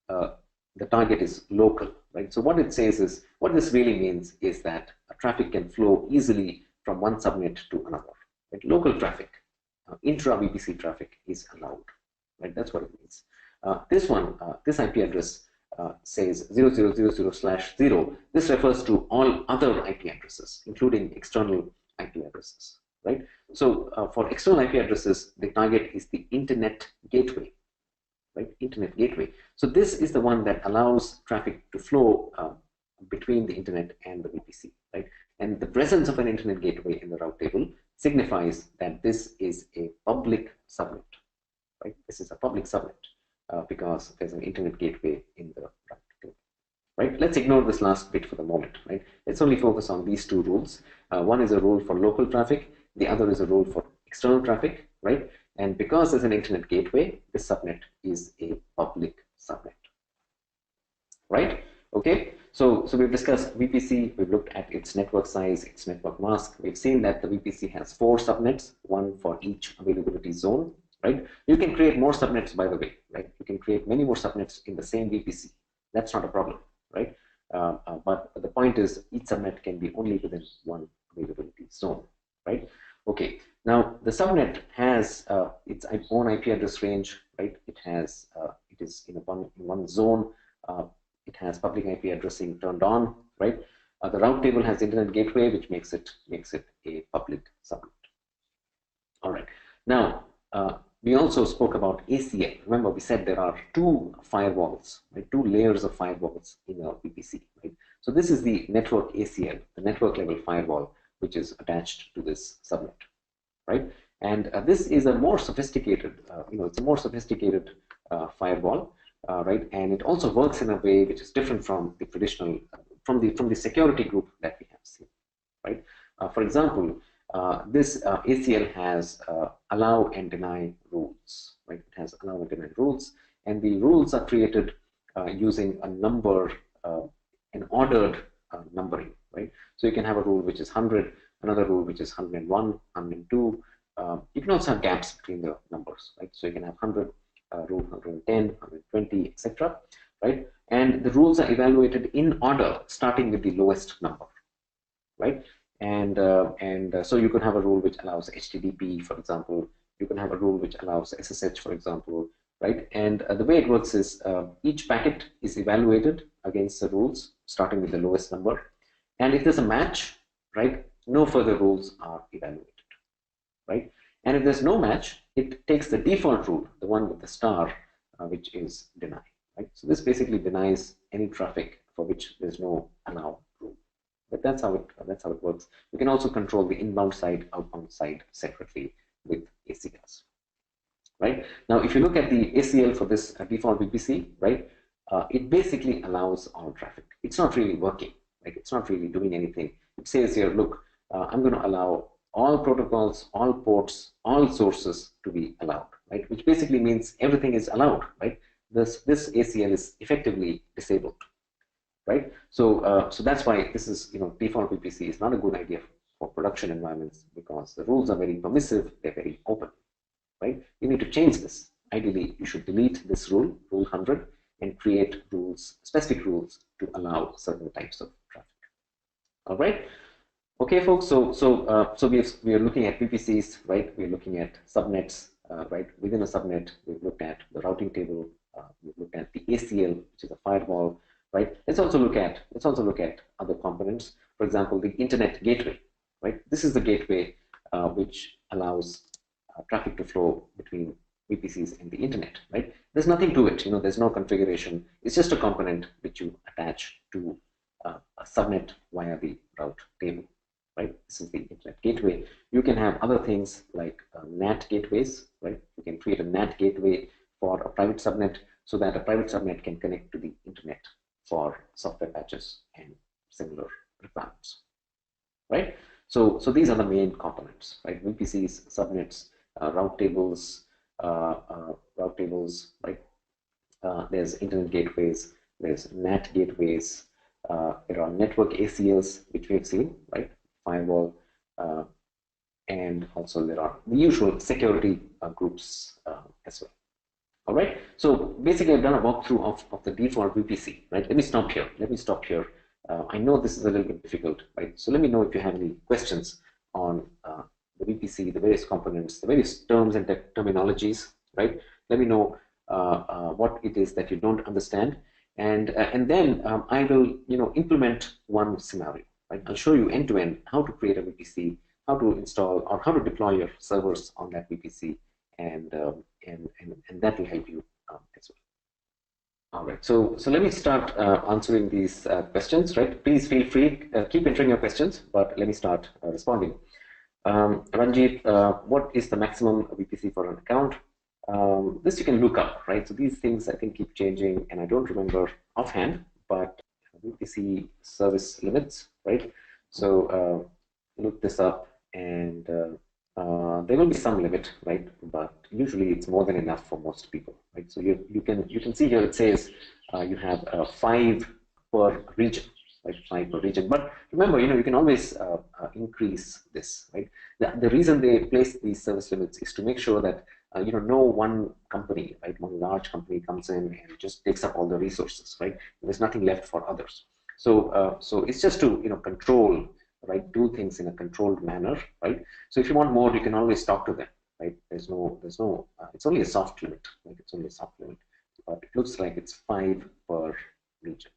the target is local, right? So what it says is, what this really means is that traffic can flow easily from one subnet to another, right? Local traffic, intra VPC traffic is allowed, right? That's what it means. This IP address says 0000/0. This refers to all other IP addresses, including external IP addresses, right? So for external IP addresses, the target is the internet gateway, right? Internet gateway. So this is the one that allows traffic to flow between the internet and the VPC, right? And the presence of an internet gateway in the route table signifies that this is a public subnet, right? This is a public subnet because there's an internet gateway in the route table, right? Let's ignore this last bit for the moment, right? Let's only focus on these two rules. One is a rule for local traffic. The other is a rule for external traffic, right? And because there's an internet gateway, this subnet is a public subnet, right? Okay, so we've discussed VPC, we've looked at its network size, its network mask. We've seen that the VPC has 4 subnets, one for each availability zone, right? You can create more subnets, by the way, right? You can create many more subnets in the same VPC. That's not a problem, right? But the point is, each subnet can be only within one availability zone, right? Okay, now the subnet has its own IP address range, right? It is in one zone. It has public IP addressing turned on, right? The route table has internet gateway, which makes it a public subnet. All right. Now we also spoke about ACL. Remember, we said there are 2 firewalls, right? 2 layers of firewalls in our VPC, right? So this is the network ACL, the network level firewall, which is attached to this subnet, right? And this is a more sophisticated, it's a more sophisticated firewall, right? And it also works in a way which is different from the traditional, from the security group that we have seen, right? For example, this ACL has allow and deny rules, right? It has allow and deny rules, and the rules are created using a number, an ordered numbering, right? So you can have a rule which is 100, another rule which is 101, 102. You can also have gaps between the numbers, right? So you can have 100, rule 110, 120, etc., right? And the rules are evaluated in order, starting with the lowest number, right? And so you can have a rule which allows HTTP, for example. You can have a rule which allows SSH, for example, right? And the way it works is each packet is evaluated against the rules, starting with the lowest number. And if there's a match, right, no further rules are evaluated, right? And if there's no match, it takes the default rule, the one with the star, which is deny, right? So this basically denies any traffic for which there's no allow rule. But that's how it works. You can also control the inbound side, outbound side separately with ACLs, right? Now, if you look at the ACL for this default VPC, right, it basically allows all traffic. It's not really working, right? It's not really doing anything. It says here, look, I'm going to allow all protocols, all ports, all sources to be allowed, right? Which basically means everything is allowed, right? This ACL is effectively disabled, right? So so that's why this is, default VPC is not a good idea for production environments, because the rules are very permissive, they're very open, right? You need to change this. Ideally, you should delete this rule, rule 100, and create rules, specific rules to allow certain types of traffic. All right. Okay, folks. So we are looking at VPCs, right? We're looking at subnets, right? Within a subnet, we've looked at the routing table. We've looked at the ACL, which is a firewall, right? Let's also look at other components. For example, the internet gateway, right? This is the gateway which allows traffic to flow between VPCs in the internet, right? There's nothing to it, there's no configuration. It's just a component which you attach to a subnet via the route table, right? This is the internet gateway. You can have other things like NAT gateways, right? You can create a NAT gateway for a private subnet so that a private subnet can connect to the internet for software patches and similar requirements, right? So these are the main components, right? VPCs, subnets, route tables, right? There's internet gateways, there's NAT gateways, there are network ACLs, which we have seen, right? Firewall, and also there are the usual security groups as well. All right. So basically, I've done a walkthrough of the default VPC, right? Let me stop here. I know this is a little bit difficult, right? So let me know if you have any questions on the VPC, the various components, the various terms and terminologies, right? Let me know what it is that you don't understand, and then I will implement one scenario, right? I'll show you end to end how to create a VPC, how to install or how to deploy your servers on that VPC, and that will help you as well. All right, so let me start answering these questions, right? Please feel free, keep entering your questions, but let me start responding. Ranjit, what is the maximum VPC for an account? This you can look up, right? So these things I think keep changing, and I don't remember offhand, but VPC service limits, right? So look this up, and there will be some limit, right? But usually it's more than enough for most people, right? So you can see here it says you have 5 per region, right? 5 per region. But remember, you can always increase this, right? The reason they place these service limits is to make sure that no one company, right, one large company comes in and just takes up all the resources, right? There's nothing left for others. So it's just to control, right? Do things in a controlled manner, right? So if you want more, you can always talk to them, right? There's no it's only a soft limit, right? It's only a soft limit, but it looks like it's 5 per region.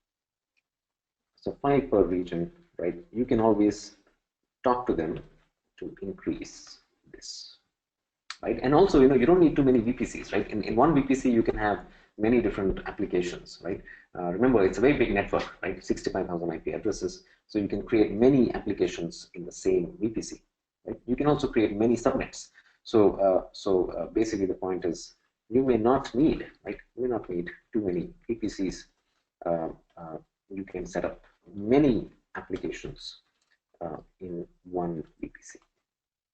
So 5 per region, right? You can always talk to them to increase this, right? And also, you don't need too many VPCs, right? In one VPC, you can have many different applications, right? Remember, it's a very big network, right? 65,000 IP addresses. So you can create many applications in the same VPC, right? You can also create many subnets. So basically the point is you may not need, right? You may not need too many VPCs. You can set up many applications in one VPC.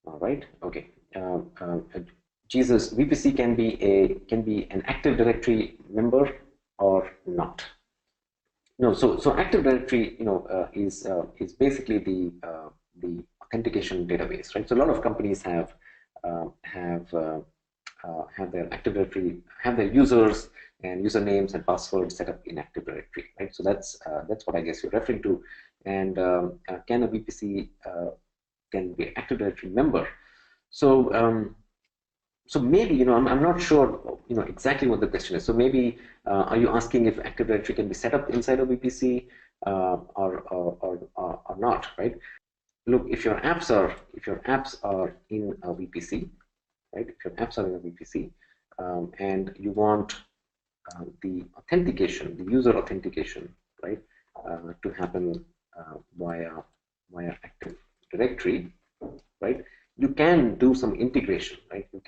All right. Okay. Jesus, VPC can be an Active Directory member or not. No. So Active Directory, is basically the authentication database, right? So a lot of companies have their Active Directory, have their users and usernames and passwords set up in Active Directory, right? So that's what I guess you're referring to. And can a VPC can be an Active Directory member? So so maybe, I'm not sure, exactly what the question is. So maybe, are you asking if Active Directory can be set up inside a VPC or not, right? Look, if your apps are in a VPC, right? If your apps are in a VPC, and you want the authentication, the user authentication, right, to happen via Active Directory, right? You can do some integration, right? You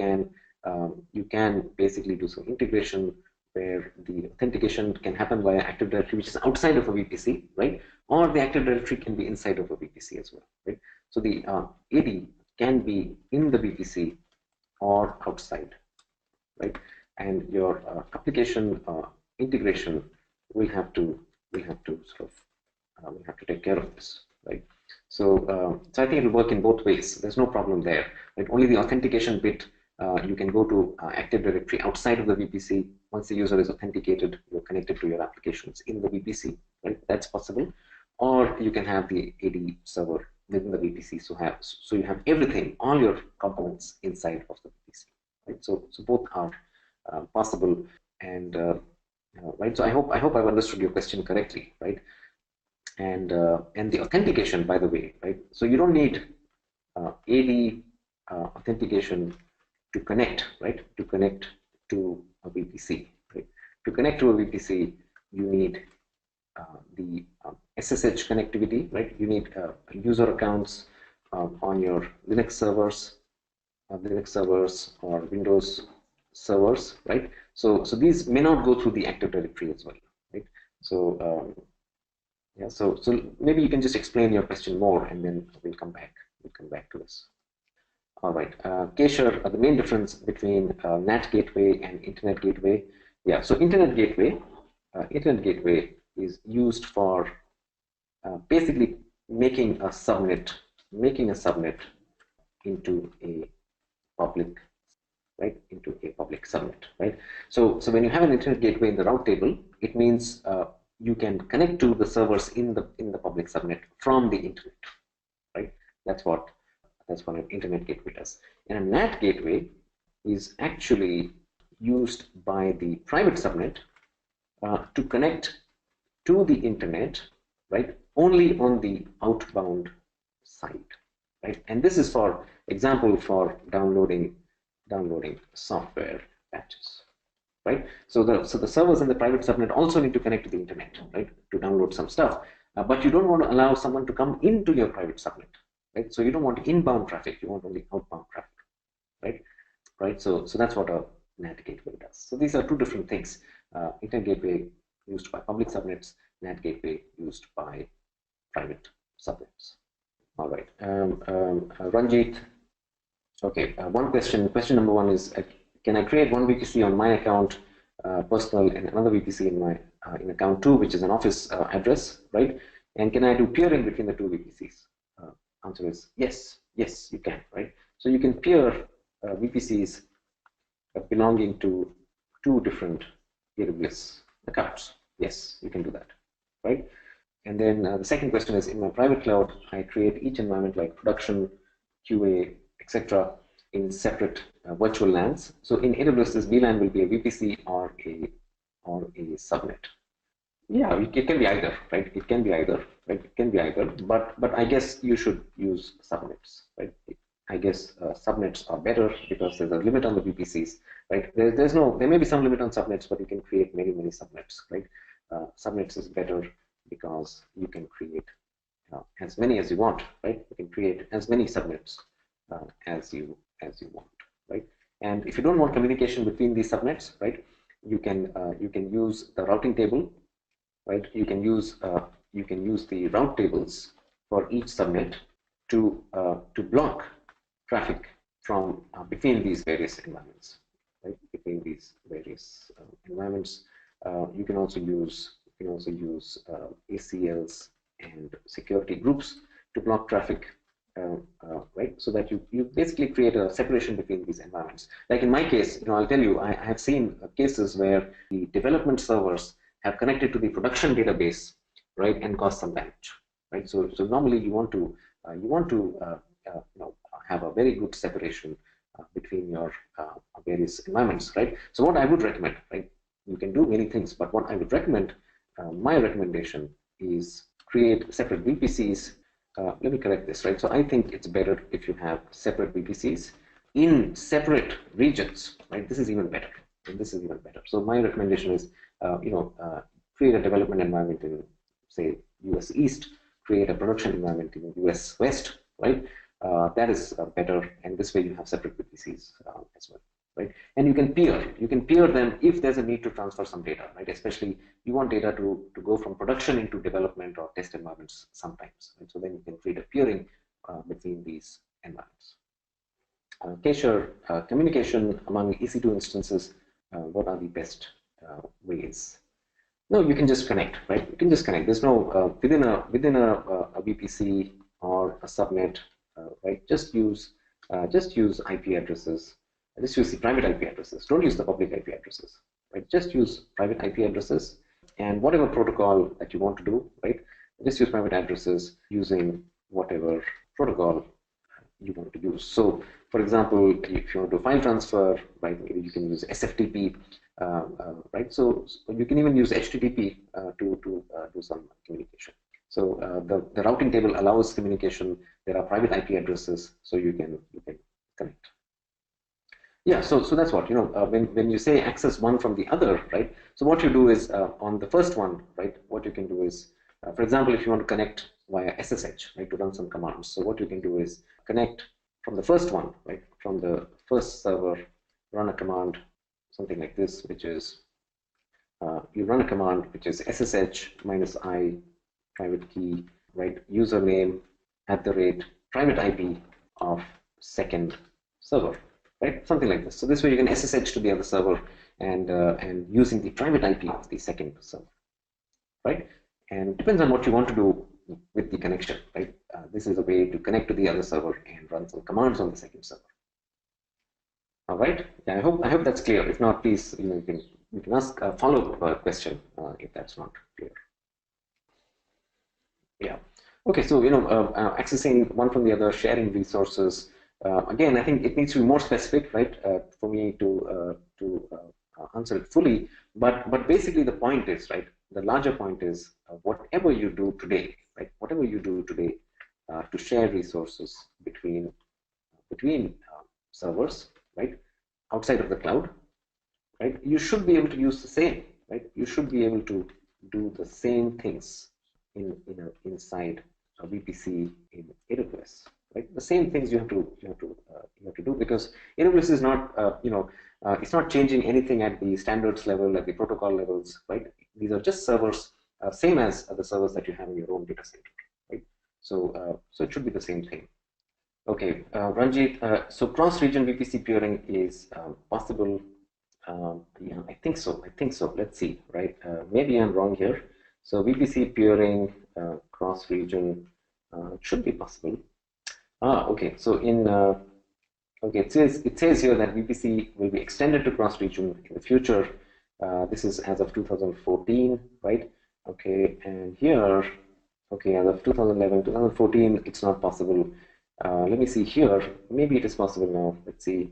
can basically do some integration where the authentication can happen via Active Directory, which is outside of a VPC, right? Or the Active Directory can be inside of a VPC as well, right? So the AD can be in the VPC or outside, right? And your application integration will have to take care of this, right? So I think it will work in both ways. There's no problem there, right? Only the authentication bit, you can go to Active Directory outside of the VPC. Once the user is authenticated, you're connected to your applications in the VPC, right? That's possible. Or you can have the AD server within the VPC, so you have everything, all your components inside of the VPC, right? So both are possible, and right. So I hope I've understood your question correctly, right? And the authentication, by the way, right? So you don't need AD authentication connect, right? To connect to a VPC, right? To connect to a VPC, you need the SSH connectivity, right? You need user accounts on your Linux servers or Windows servers, right? So these may not go through the Active Directory as well, right? So yeah, so maybe you can just explain your question more, and then we'll come back to this. All right, Keshav, the main difference between NAT gateway and Internet gateway. Yeah, so Internet gateway is used for basically making a subnet into a public, right? Into a public subnet, right? So when you have an Internet gateway in the route table, it means you can connect to the servers in the public subnet from the internet, right? That's what an Internet gateway does. And a NAT gateway is actually used by the private subnet to connect to the internet, right? Only on the outbound side, right? And this is, for example, for downloading software patches, right? So the servers in the private subnet also need to connect to the internet, right, to download some stuff. But you don't want to allow someone to come into your private subnet, right? So you don't want inbound traffic, you want only outbound traffic, right? So that's what a NAT gateway does. So these are two different things. Internet gateway used by public subnets, NAT gateway used by private subnets. All right, Ranjit. Okay, one question. Question number one is: can I create one VPC on my account, personal, and another VPC in my in account 2, which is an office address, right? And can I do peering between the two VPCs? Answer is yes. Yes, you can, right? So you can peer VPCs belonging to two different AWS accounts. Yes, you can do that, right? And then the second question is: in my private cloud, I create each environment like production, QA, etc. in separate virtual LANs. So in AWS, this VLAN will be a VPC or a subnet. Yeah, it can be either, right? It can be either, right? It can be either. But I guess you should use subnets, right? I guess subnets are better because there's a limit on the VPCs, right? There may be some limit on subnets, but you can create many subnets, right? Subnets is better because you can create as many as you want, right? You can create as many subnets as you want, right? And if you don't want communication between these subnets, right, you can use the routing table, right? You can use the route tables for each subnet to block traffic from between these various environments, right? Between these various environments, you can also use ACLs and security groups to block traffic, right? So that you basically create a separation between these environments. Like in my case, I'll tell you, I have seen cases where the development servers have connected to the production database, right, and caused some damage, right? So normally you want to have a very good separation between your various environments, right? So what I would recommend, right, you can do many things, but what I would recommend, my recommendation is create separate VPCs. Let me correct this, right? So I think it's better if you have separate VPCs in separate regions, right? This is even better, and this is even better. So my recommendation is, create a development environment in, say, US East, create a production environment in US West, right? That is better, and this way you have separate VPCs as well, right? And you can peer them if there's a need to transfer some data, right? Especially you want data to go from production into development or test environments sometimes, right? So then you can create a peering between these environments. Keshav, communication among EC2 instances, what are the best ways? No, you can just connect, right? You can just connect. There's no within a VPC or a subnet, right? Just use IP addresses. Just use the private IP addresses. Don't use the public IP addresses, right? Just use private IP addresses, and whatever protocol that you want to do, right? Just use private addresses using whatever protocol you want to use. So, for example, if you want to file transfer, right, maybe you can use SFTP, right? So you can even use HTTP to do some communication. So the routing table allows communication. There are private IP addresses, so you can connect. Yeah, so that's what, when you say access one from the other, right? So what you do is on the first one, right? What you can do is, for example, if you want to connect via SSH, right, to run some commands. So what you can do is connect from the first one, right? From the first server, run a command, something like this, which is you run a command which is SSH -I private key, right? Username @ private IP of second server, right? Something like this. So this way you can SSH to the other server and using the private IP of the second server, right? And depends on what you want to do with the connection, right? This is a way to connect to the other server and run some commands on the second server. All right. Yeah, I hope that's clear. If not, please, you can ask a follow-up question if that's not clear. Yeah. Okay. So accessing one from the other, sharing resources. Again, I think it needs to be more specific, right, for me to answer it fully. But basically, the point is, right, the larger point is whatever you do today, right, whatever you do today to share resources between servers, right, outside of the cloud, right, you should be able to use the same, right? You should be able to do the same things inside a VPC in AWS, right? The same things you have to do, because AWS is not it's not changing anything at the standards level, at the protocol levels, right? These are just servers, same as the servers that you have in your own data center, right? So it should be the same thing. Okay, Ranjit, so cross-region VPC peering is possible. Yeah, I think so. Let's see, right? Maybe I'm wrong here. So VPC peering cross-region should be possible. Okay. So okay, it says here that VPC will be extended to cross-region in the future. This is as of 2014, right? Okay, and here, okay, as of 2011, 2014, it's not possible. Let me see here. Maybe it is possible now. Let's see.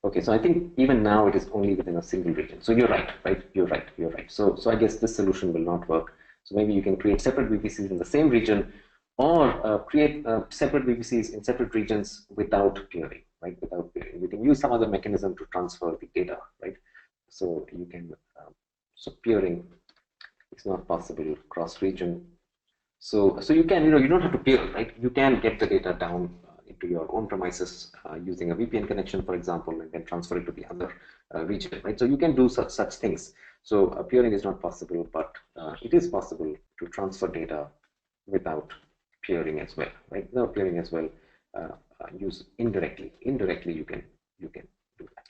Okay, so I think even now it is only within a single region. So you're right, right? You're right. So I guess this solution will not work. So maybe you can create separate VPCs in the same region, or create separate VPCs in separate regions without peering, right? Without peering, you can use some other mechanism to transfer the data, right? So you can. So peering is not possible cross-region. So you can, you don't have to peer, right? You can get the data down into your own premises using a VPN connection, for example, and then transfer it to the other region, right? So you can do such things. So peering is not possible, but it is possible to transfer data without peering as well, right? Without peering as well, use indirectly. Indirectly, you can do that.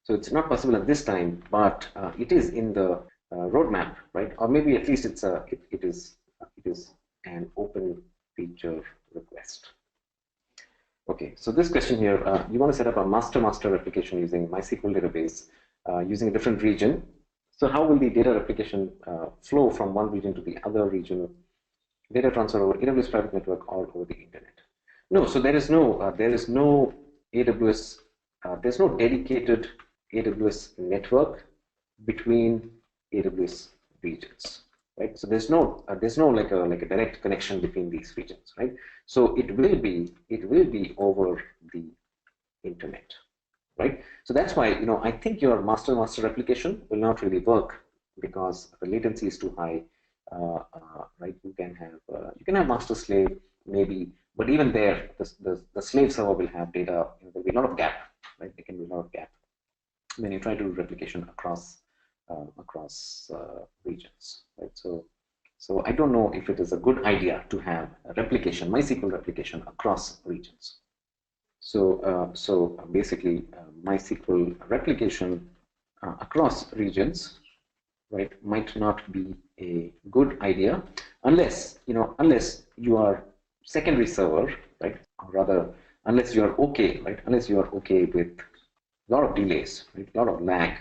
So it's not possible at this time, but it is in the roadmap, right? Or maybe at least it is an open feature request. Okay, so this question here, you want to set up a master application using MySQL database using a different region. So how will the data replication flow from one region to the other region? Data transfer over AWS private network or over the internet? No, so there is no AWS, there's no dedicated AWS network between AWS regions, right? So there's no like a direct connection between these regions, right? So it will be over the internet, right? So that's why I think your master replication will not really work because the latency is too high, right? You can have master slave maybe, but even there the slave server will have data. There'll be a lot of gap, right? There can be a lot of gap when you try to do replication across regions, right? So I don't know if it is a good idea to have a replication, MySQL replication across regions. So basically, MySQL replication across regions, right, might not be a good idea unless you are secondary server, right, or rather unless you are okay, right, unless you are okay with a lot of delays, right, a lot of lag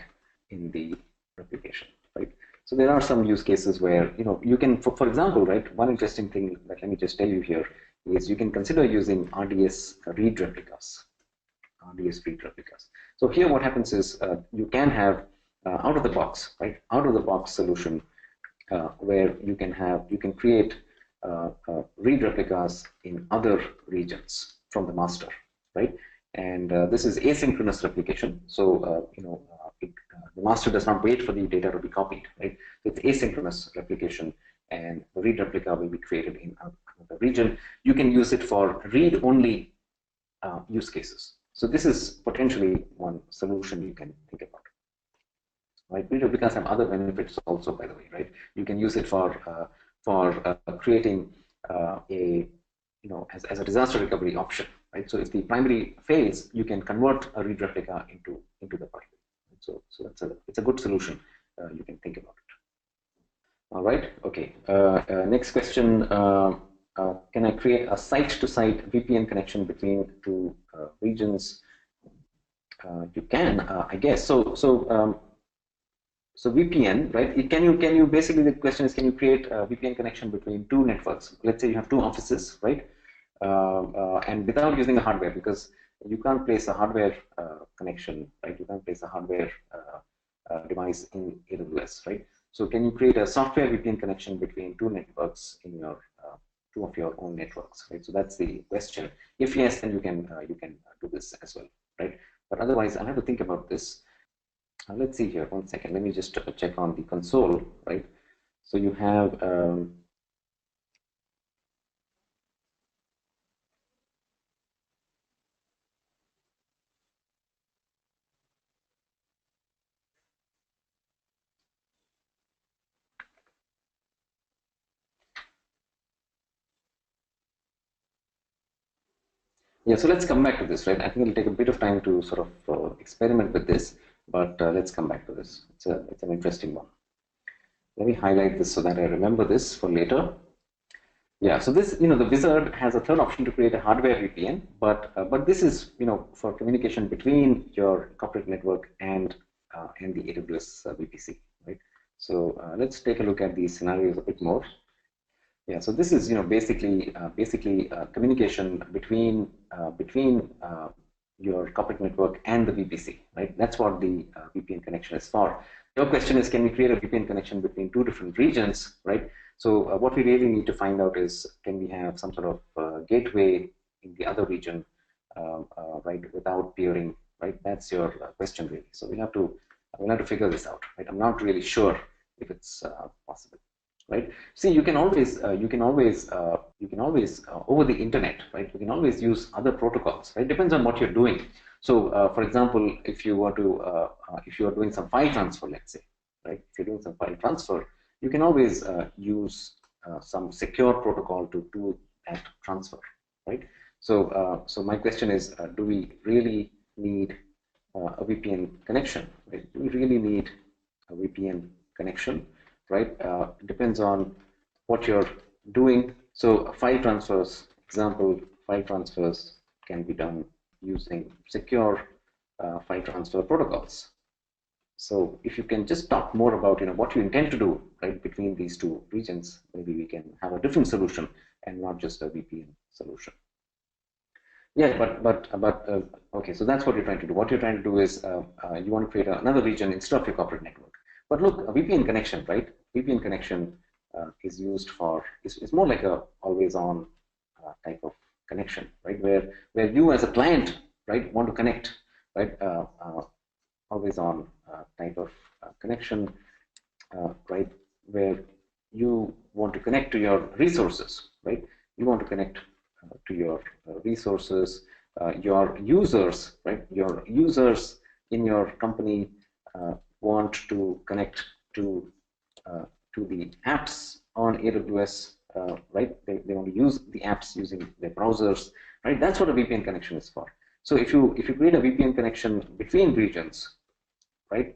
in the replication, right? So there are some use cases where you can, for example, right, one interesting thing that let me just tell you here is you can consider using RDS read replicas. So here what happens is you can have out of the box solution where you can create read replicas in other regions from the master, right? And this is asynchronous replication. So the master does not wait for the data to be copied, right? So it's asynchronous replication, and the read replica will be created in another region. You can use it for read-only use cases. So this is potentially one solution you can think about. Right, read replicas have other benefits also, by the way, right? You can use it for creating as a disaster recovery option, right? So if the primary fails, you can convert a read replica into the primary. So it's a good solution. You can think about it. All right. Okay. Next question. Can I create a site-to-site VPN connection between two regions? You can, I guess. So VPN, right? Can you basically, the question is, can you create a VPN connection between two networks? Let's say you have two offices, right? And without using the hardware, because you can't place a hardware connection, right? You can't place a hardware device in AWS, right? So can you create a software VPN connection between two networks in your two of your own networks, right? So that's the question. If yes, then you can do this as well, right? But otherwise, I have to think about this. Let's see here, 1 second. Let me just check on the console, right? So you have yeah, so let's come back to this, right? I think it'll take a bit of time to sort of experiment with this, but let's come back to this. It's an interesting one. Let me highlight this so that I remember this for later. Yeah, so this, the wizard has a third option to create a hardware VPN, but this is, for communication between your corporate network and the AWS VPC, right? So let's take a look at these scenarios a bit more. Yeah, so this is, basically communication between your corporate network and the VPC, right? That's what the VPN connection is for. Your question is, can we create a VPN connection between two different regions, right? So what we really need to find out is, can we have some sort of gateway in the other region, right, without peering, right? That's your question really. So we'll have to figure this out, right? I'm not really sure if it's possible, right? See, you can always over the internet, right? You can always use other protocols, right? Depends on what you're doing. So, for example, if you are doing some file transfer, let's say, right? If you're doing some file transfer, you can always use some secure protocol to do that transfer, right? So, so my question is, do we really need a VPN connection? Right? Do we really need a VPN connection? Right? It depends on what you're doing. So file transfers, example, file transfers can be done using secure file transfer protocols. So if you can just talk more about what you intend to do, right, between these two regions, maybe we can have a different solution and not just a VPN solution. Yeah, but okay, so that's what you're trying to do. What you're trying to do is you want to create another region instead of your corporate network. But look, a VPN connection, right? VPN connection is used for, is more like a always-on type of connection, right? Where you as a client, right, want to connect, right? Always-on type of connection, right? Where you want to connect to your resources, right? You want to connect to your resources, your users, right? Your users in your company want to connect to the apps on AWS, right? They want to use the apps using their browsers, right? That's what a VPN connection is for. So if you create a VPN connection between regions, right?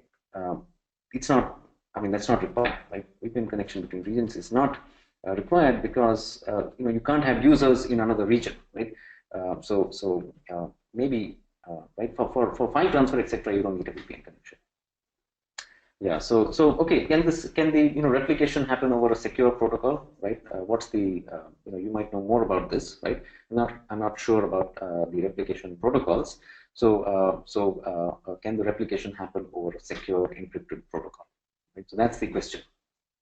It's not. I mean, that's not required. Right? VPN connection between regions is not required because you can't have users in another region, right? So maybe right for file transfer, etc., you don't need a VPN connection. Yeah. So okay. Can the replication happen over a secure protocol, right? What's the you might know more about this, right? I'm not sure about the replication protocols. So can the replication happen over a secure encrypted protocol? Right? So that's the question.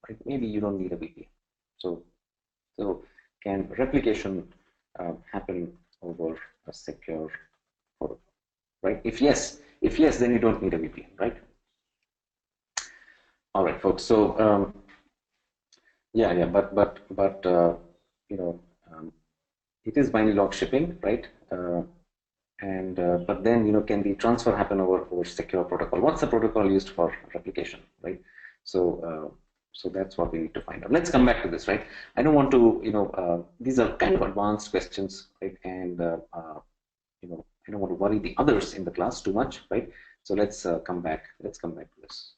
Right? Maybe you don't need a VPN. So can replication happen over a secure protocol, right? If yes, then you don't need a VPN, right? All right, folks. So yeah, but you know, it is binary log shipping, right? And but then, you know, can the transfer happen over secure protocol? What's the protocol used for replication, right? So so that's what we need to find out. Let's come back to this, right? I don't want to, you know, these are kind of advanced questions, right? And you know, I don't want to worry the others in the class too much, right? So let's come back. Let's come back to this.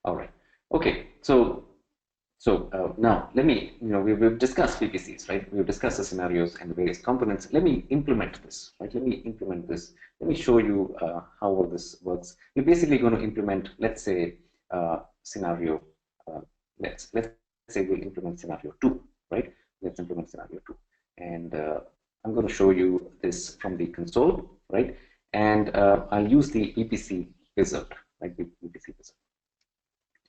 All right. Okay. So now let me, you know, we've discussed VPCs, right? We've discussed the scenarios and the various components. Let me implement this, right? Let me implement this. Let me show you how all this works. We're basically going to implement, let's say, scenario. Let's say we'll implement scenario 2, right? Let's implement scenario 2, and I'm going to show you this from the console, right? And I'll use the VPC wizard, right? The VPC wizard.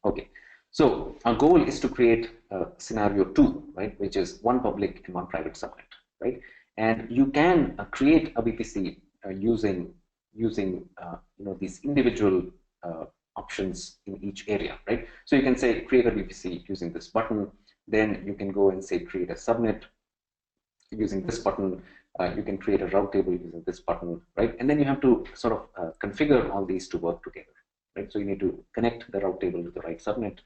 Okay. So our goal is to create scenario 2, right, which is one public and one private subnet, right? And you can create a VPC using you know, these individual options in each area, right? So you can say create a VPC using this button. Then you can go and say create a subnet using this button. You can create a route table using this button, right? And then you have to sort of configure all these to work together, right? So you need to connect the route table to the right subnet.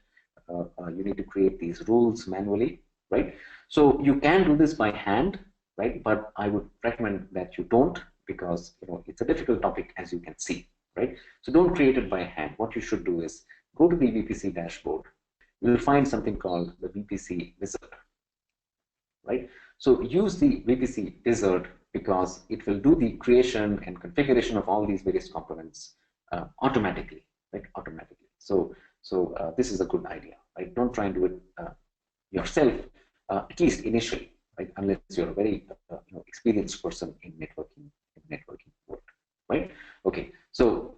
You need to create these rules manually, right? So you can do this by hand, right? But I would recommend that you don't, because, you know, it's a difficult topic, as you can see, right? So don't create it by hand. What you should do is go to the VPC dashboard. You will find something called the VPC wizard, right? So use the VPC wizard because it will do the creation and configuration of all these various components automatically, right? Automatically. So this is a good idea, right? Don't try and do it yourself, at least initially, right? Unless you're a very you know, experienced person in networking world, right? Okay. So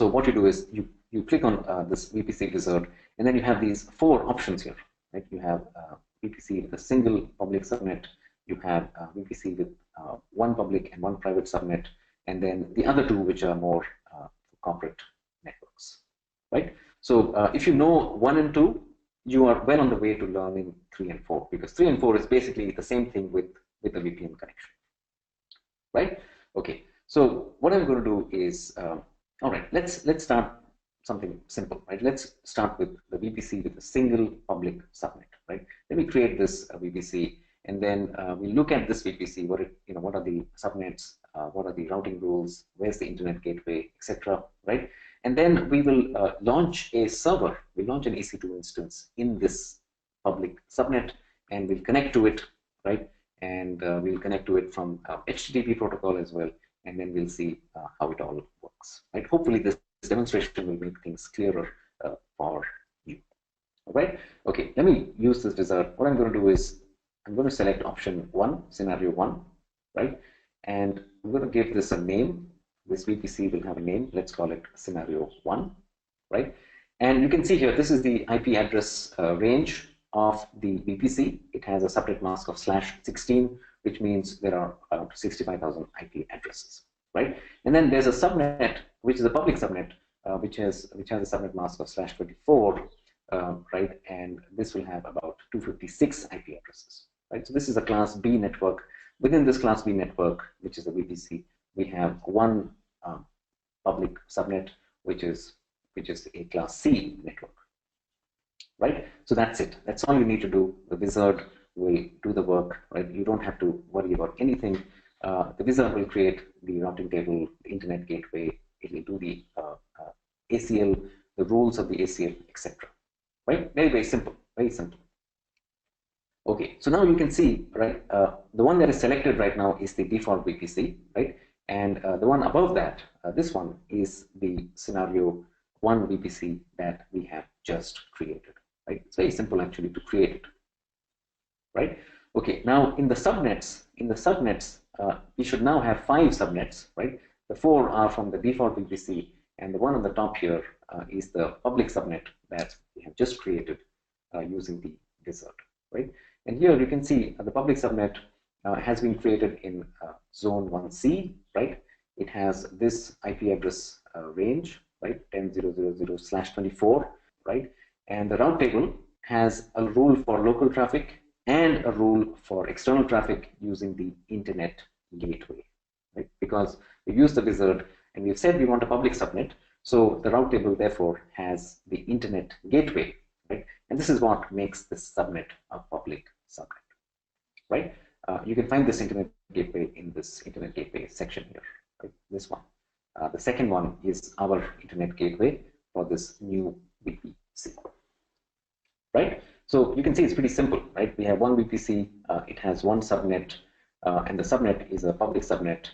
what you do is you click on this VPC wizard, and then you have these 4 options here, right? You have VPC with a single public subnet. You have VPC with one public and one private subnet, and then the other 2, which are more corporate networks, right? So if you know 1 and 2, you are well on the way to learning 3 and 4, because 3 and 4 is basically the same thing with a VPN connection, right? Okay. So what I'm going to do is, all right, let's start something simple, right? Let's start with the VPC with a single public subnet, right? Let me create this VPC, and then we look at this VPC. What are the subnets? What are the routing rules? Where's the internet gateway, etc. Right? And then we will launch a server. We launch an EC2 instance in this public subnet, and we'll connect to it, right? And we'll connect to it from HTTP protocol as well, and then we'll see how it all works, right? Hopefully this demonstration will make things clearer for you. All right? Okay, let me use this wizard. What I'm going to do is I'm going to select option 1, scenario 1, right? And I'm going to give this a name. This VPC will have a name. Let's call it scenario 1, right? And you can see here, this is the IP address range of the VPC. It has a subnet mask of /16, which means there are about 65,000 IP addresses, right? And then there's a subnet, which is a public subnet, which has a subnet mask of /24, right? And this will have about 256 IP addresses, right? So this is a class B network. Within this class B network, which is a VPC, we have one public subnet, which is a class C network, right? So that's it. That's all you need to do. The wizard will do the work, right? You don't have to worry about anything. The wizard will create the routing table, the internet gateway. It will do the ACL, the rules of the ACL, etc. Right? Very, very simple. Very simple. Okay, so now you can see, right? The one that is selected right now is the default VPC, right? And the one above that, this one is the scenario 1 VPC that we have just created, right? It's very simple actually to create it, right? Okay, now in the subnets, we should now have 5 subnets, right? The 4 are from the default VPC, and the one on the top here is the public subnet that we have just created using the wizard, right? And here you can see the public subnet has been created in zone 1C, right? it has this IP address range, right, 10.0.0.0/24, right, and the route table has a rule for local traffic and a rule for external traffic using the internet gateway, right? Because we've used the wizard and we've said we want a public subnet, so the route table therefore has the internet gateway, right? And this is what makes this subnet a public subnet, right? You can find this internet gateway in this internet gateway section here, right? This one. The second one is our internet gateway for this new VPC, right? So you can see it's pretty simple, right? We have one VPC, it has one subnet, and the subnet is a public subnet.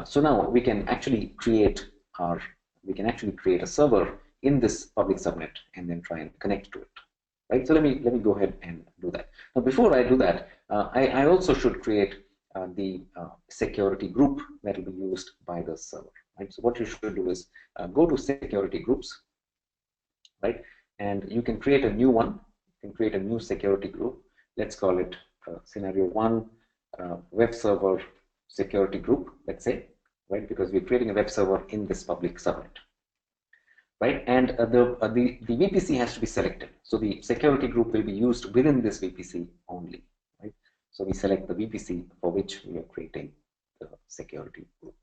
So now we can actually create a server in this public subnet and then try and connect to it, right? So let me go ahead and do that. Now, before I do that, I also should create the security group that will be used by the server, right? So what you should do is go to security groups, right? And you can create a new one. You can create a new security group. Let's call it scenario 1 web server security group, let's say, right? Because we're creating a web server in this public subnet, right? And the VPC has to be selected. So the security group will be used within this VPC only, right? So we select the VPC for which we are creating the security group,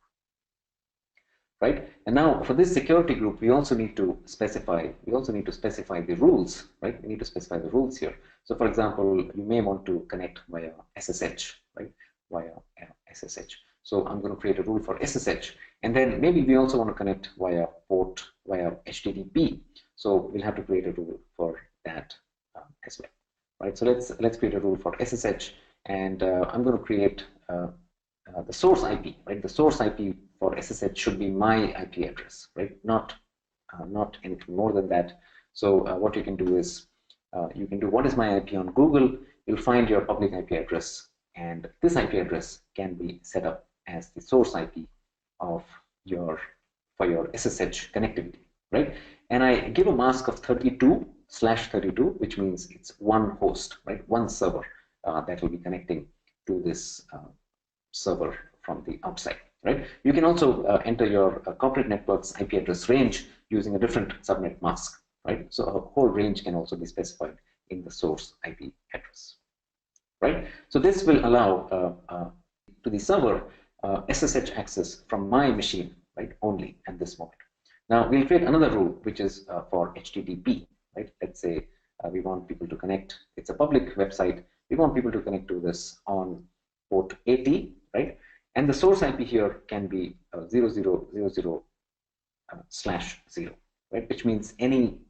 right? And now for this security group, we also need to specify the rules, right? We need to specify the rules here. So for example, you may want to connect via SSH, right? Via SSH. So I'm going to create a rule for SSH, and then maybe we also want to connect via HTTP. So we'll have to create a rule for that as well, right? So let's create a rule for SSH, and I'm going to create the source IP, right? The source IP for SSH should be my IP address, right? Not anything more than that. So what you can do is you can do what is my IP on Google. You'll find your public IP address, and this IP address can be set up as the source IP of for your SSH connectivity, right? And I give a mask of 32/32, which means it's one host, right? One server that will be connecting to this server from the outside, right? You can also enter your corporate network's IP address range using a different subnet mask, right? So a whole range can also be specified in the source IP address, right? So this will allow to the server SSH access from my machine, right, only at this moment. Now we'll create another rule which is for HTTP, right? Let's say we want people to connect. It's a public website. We want people to connect to this on port 80, right? And the source IP here can be 0000/0, right? Which means any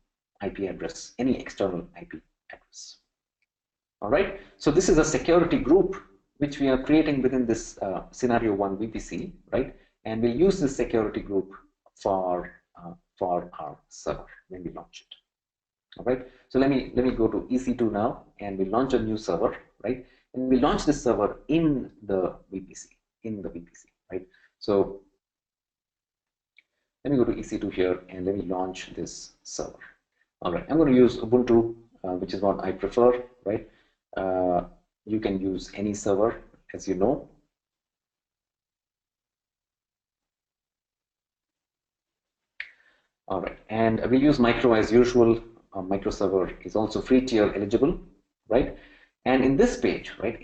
IP address, any external IP address. All right. So this is a security group which we are creating within this scenario 1 VPC, right? And we'll use this security group for our server when we launch it. All right. So let me go to EC2 now, and we launch a new server, right? And we launch this server in the VPC, right? So let me go to EC2 here, and let me launch this server. All right. I'm going to use Ubuntu, which is what I prefer, right? You can use any server, as you know. All right, and we'll use micro as usual. Micro server is also free tier eligible, right? And in this page, right,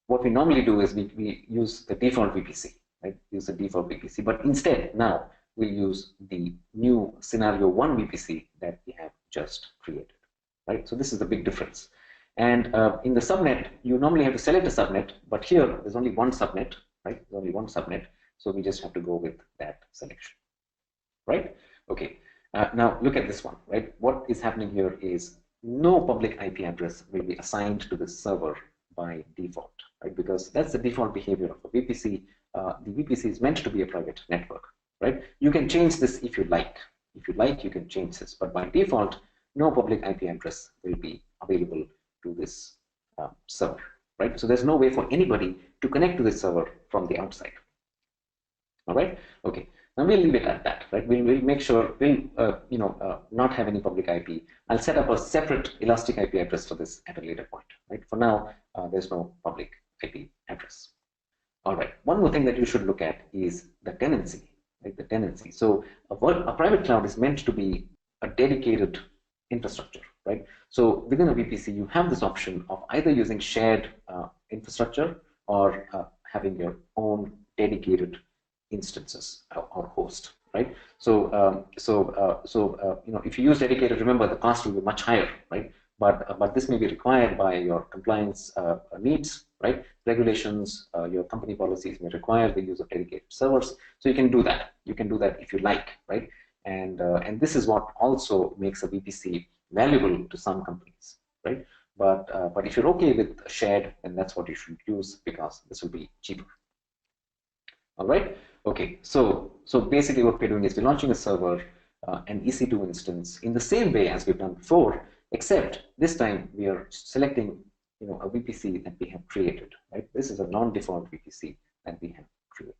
what we normally do is we use the default VPC, right? Use the default VPC, but instead now we'll use the new scenario 1 VPC that we have just created, right? So this is the big difference. And in the subnet, you normally have to select a subnet, but here there's only one subnet, right? There's only one subnet, so we just have to go with that selection, right? Okay. Now look at this one, right? What is happening here is no public IP address will be assigned to the server by default, right? Because that's the default behavior of a VPC. The VPC is meant to be a private network, right? You can change this if you like. If you like, you can change this, but by default, no public IP address will be available to this server, right? So there's no way for anybody to connect to this server from the outside. All right. Okay. Now we'll leave it at that, right? We'll make sure we'll not have any public IP. I'll set up a separate elastic IP address for this at a later point, right? For now, there's no public IP address. All right. One more thing that you should look at is the tenancy, right? The tenancy. So a private cloud is meant to be a dedicated infrastructure, right? So within a VPC, you have this option of either using shared infrastructure or having your own dedicated instances or host, right? So if you use dedicated, remember the cost will be much higher, right? But this may be required by your compliance needs, right? Regulations, your company policies may require the use of dedicated servers. So you can do that. You can do that if you like, right? And this is what also makes a VPC valuable to some companies, right? But if you're okay with shared, then that's what you should use, because this will be cheaper. All right. Okay. So basically, what we're doing is we're launching a server, an EC2 instance, in the same way as we've done before, except this time we are selecting, a VPC that we have created. Right. This is a non-default VPC that we have created.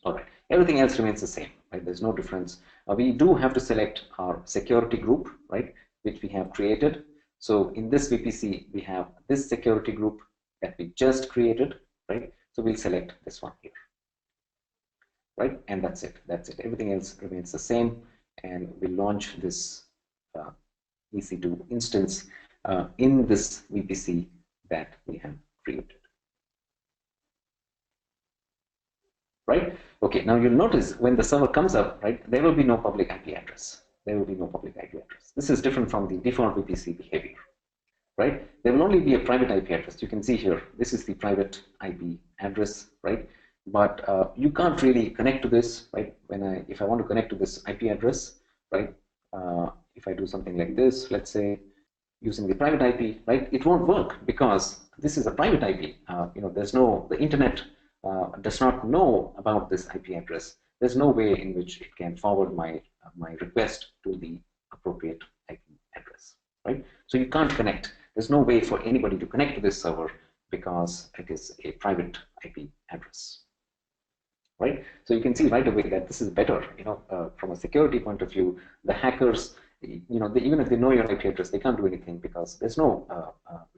All right. Everything else remains the same. Right. There's no difference. We do have to select our security group, right, which we have created. So in this VPC, we have this security group that we just created, right? So we'll select this one here, right? And that's it. That's it. Everything else remains the same, and we'll launch this EC2 instance in this VPC that we have created. Right? Okay. Now you'll notice when the server comes up, right, there will be no public IP address. There will be no public IP address. This is different from the default VPC behavior, right? There will only be a private IP address. You can see here, this is the private IP address, right? But you can't really connect to this, right? If I want to connect to this IP address, right? If I do something like this, let's say using the private IP, right? It won't work because this is a private IP. The internet does not know about this IP address. There's no way in which it can forward my request to the appropriate IP address, right? So you can't connect. There's no way for anybody to connect to this server because it is a private IP address, right? So you can see right away that this is better. From a security point of view, the hackers, even if they know your IP address, they can't do anything because there's no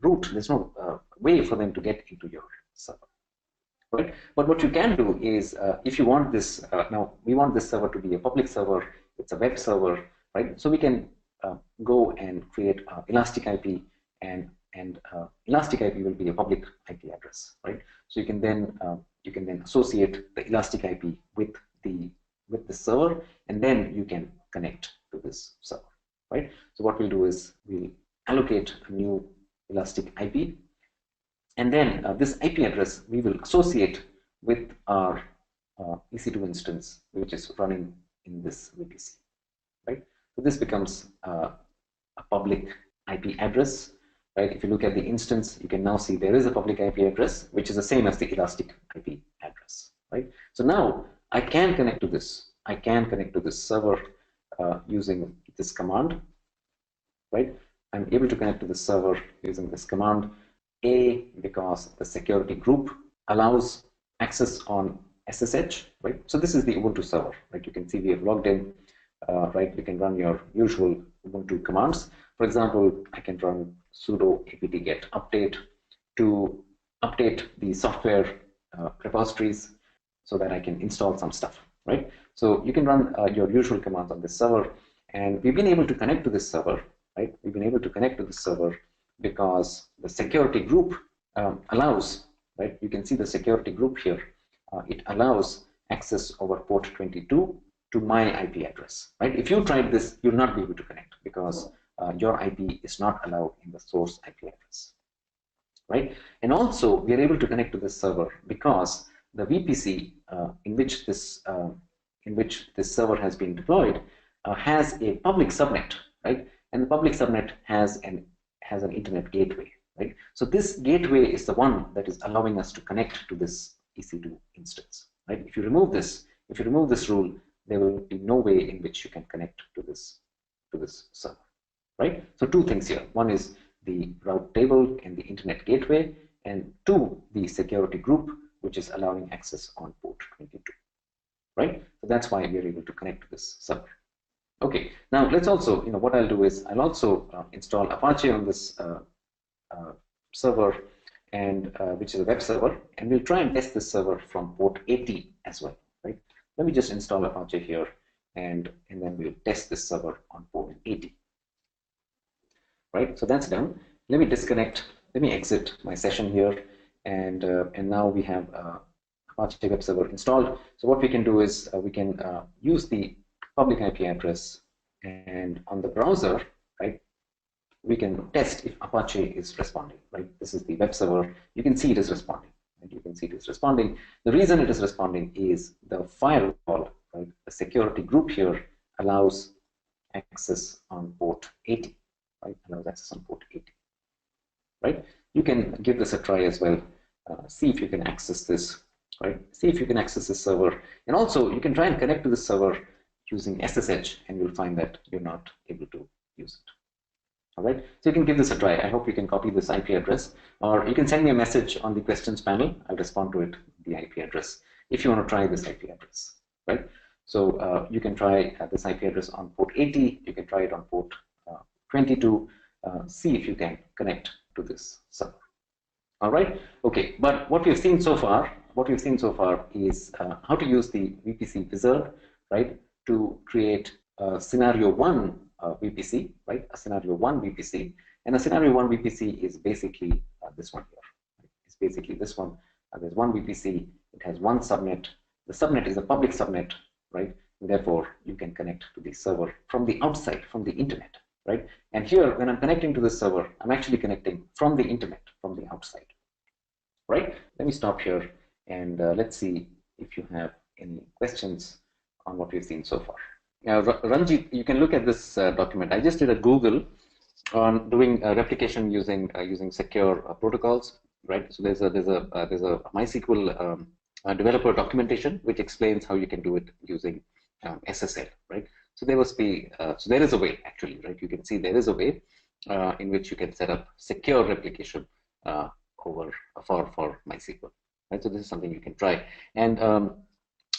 route, there's no way for them to get into your server. Right? But what you can do is, if you want this, now we want this server to be a public server, it's a web server, right? So we can go and create Elastic IP, and Elastic IP will be a public IP address, right? So you can then associate the Elastic IP with the server, and then you can connect to this server, right? So what we'll do is we'll allocate a new Elastic IP. And then this IP address we will associate with our EC2 instance, which is running in this VPC, right? So this becomes a public IP address, right? If you look at the instance, you can now see there is a public IP address, which is the same as the Elastic IP address, right? So now I can connect to this. I can connect to this server using this command, right? I'm able to connect to the server using this command. Because the security group allows access on SSH, right? So this is the Ubuntu server, right? You can see we have logged in, right? You can run your usual Ubuntu commands. For example, I can run sudo apt-get update to update the software repositories so that I can install some stuff, right? So you can run your usual commands on this server, and we've been able to connect to this server, right? We've been able to connect to this server because the security group allows, right? You can see the security group here. It allows access over port 22 to my IP address, right? If you tried this, you'll not be able to connect because your IP is not allowed in the source IP address, right? And also, we are able to connect to this server because the VPC in which this server has been deployed has a public subnet, right? And the public subnet has an internet gateway, right? So this gateway is the one that is allowing us to connect to this EC2 instance, right? If you remove this rule, there will be no way in which you can connect to this server, right? So two things here. One is the route table and the internet gateway, and two, the security group, which is allowing access on port 22, right? So that's why we are able to connect to this server. Okay, now let's also, what I'll do is I'll also install Apache on this server, and which is a web server, and we'll try and test this server from port 80 as well, right? Let me just install Apache here, and then we'll test this server on port 80, right? So that's done. Let me disconnect. Let me exit my session here, and now we have Apache web server installed. So what we can do is we can use the public IP address, and on the browser, right, we can test if Apache is responding, right? This is the web server. You can see it is responding, and you can see it is responding. The reason it is responding is the firewall, right? The security group here allows access on port 80, right? Allows access on port 80, right? You can give this a try as well. See if you can access this, right? See if you can access this server, and also you can try and connect to this server using SSH, and you'll find that you're not able to use it. All right, so you can give this a try. I hope you can copy this IP address, or you can send me a message on the questions panel. I'll respond to it, the IP address, if you want to try this IP address, right? So you can try this IP address on port 80. You can try it on port 22. See if you can connect to this server. All right, okay. But what we've seen so far, is how to use the VPC wizard, right, to create scenario 1 VPC, right? A scenario 1 VPC, and a scenario 1 VPC is basically this one here. Right? It's basically this one. There's one VPC. It has one subnet. The subnet is a public subnet, right? And therefore, you can connect to the server from the outside, from the internet, right? And here, when I'm connecting to this server, I'm actually connecting from the internet, from the outside, right? Let me stop here, and let's see if you have any questions on what we've seen so far. Now, Ranjit, you can look at this document. I just did a Google on doing replication using secure protocols, right? So there's a MySQL developer documentation which explains how you can do it using SSL, right? So there must be so there is a way, actually, right? You can see there is a way in which you can set up secure replication for MySQL, right? So this is something you can try. And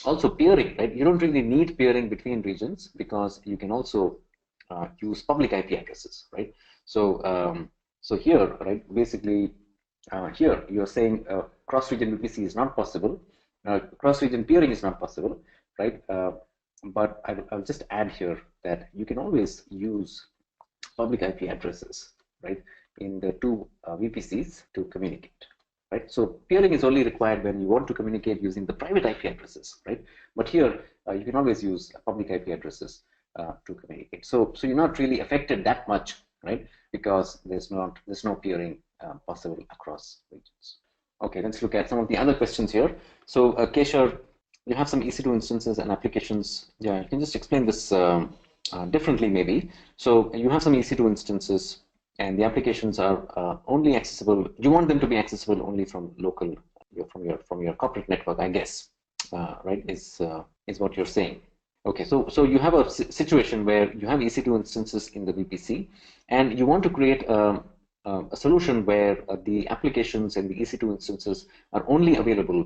also peering, right? You don't really need peering between regions because you can also use public IP addresses, right? So so here, right, basically here you're saying cross-region VPC is not possible, cross-region peering is not possible, right? But I'll just add here that you can always use public IP addresses, right, in the two VPCs to communicate. Right? So peering is only required when you want to communicate using the private IP addresses, right? But here you can always use public IP addresses to communicate. So you're not really affected that much, right? Because there's no peering possible across regions. Okay, let's look at some of the other questions here. So Keshar, you have some EC2 instances and applications. Yeah, you can just explain this differently maybe. So you have some EC2 instances, and the applications are only accessible. You want them to be accessible only from local, from your corporate network, I guess, right? Is what you're saying. Okay, so you have a situation where you have EC2 instances in the VPC, and you want to create a solution where the applications and the EC2 instances are only available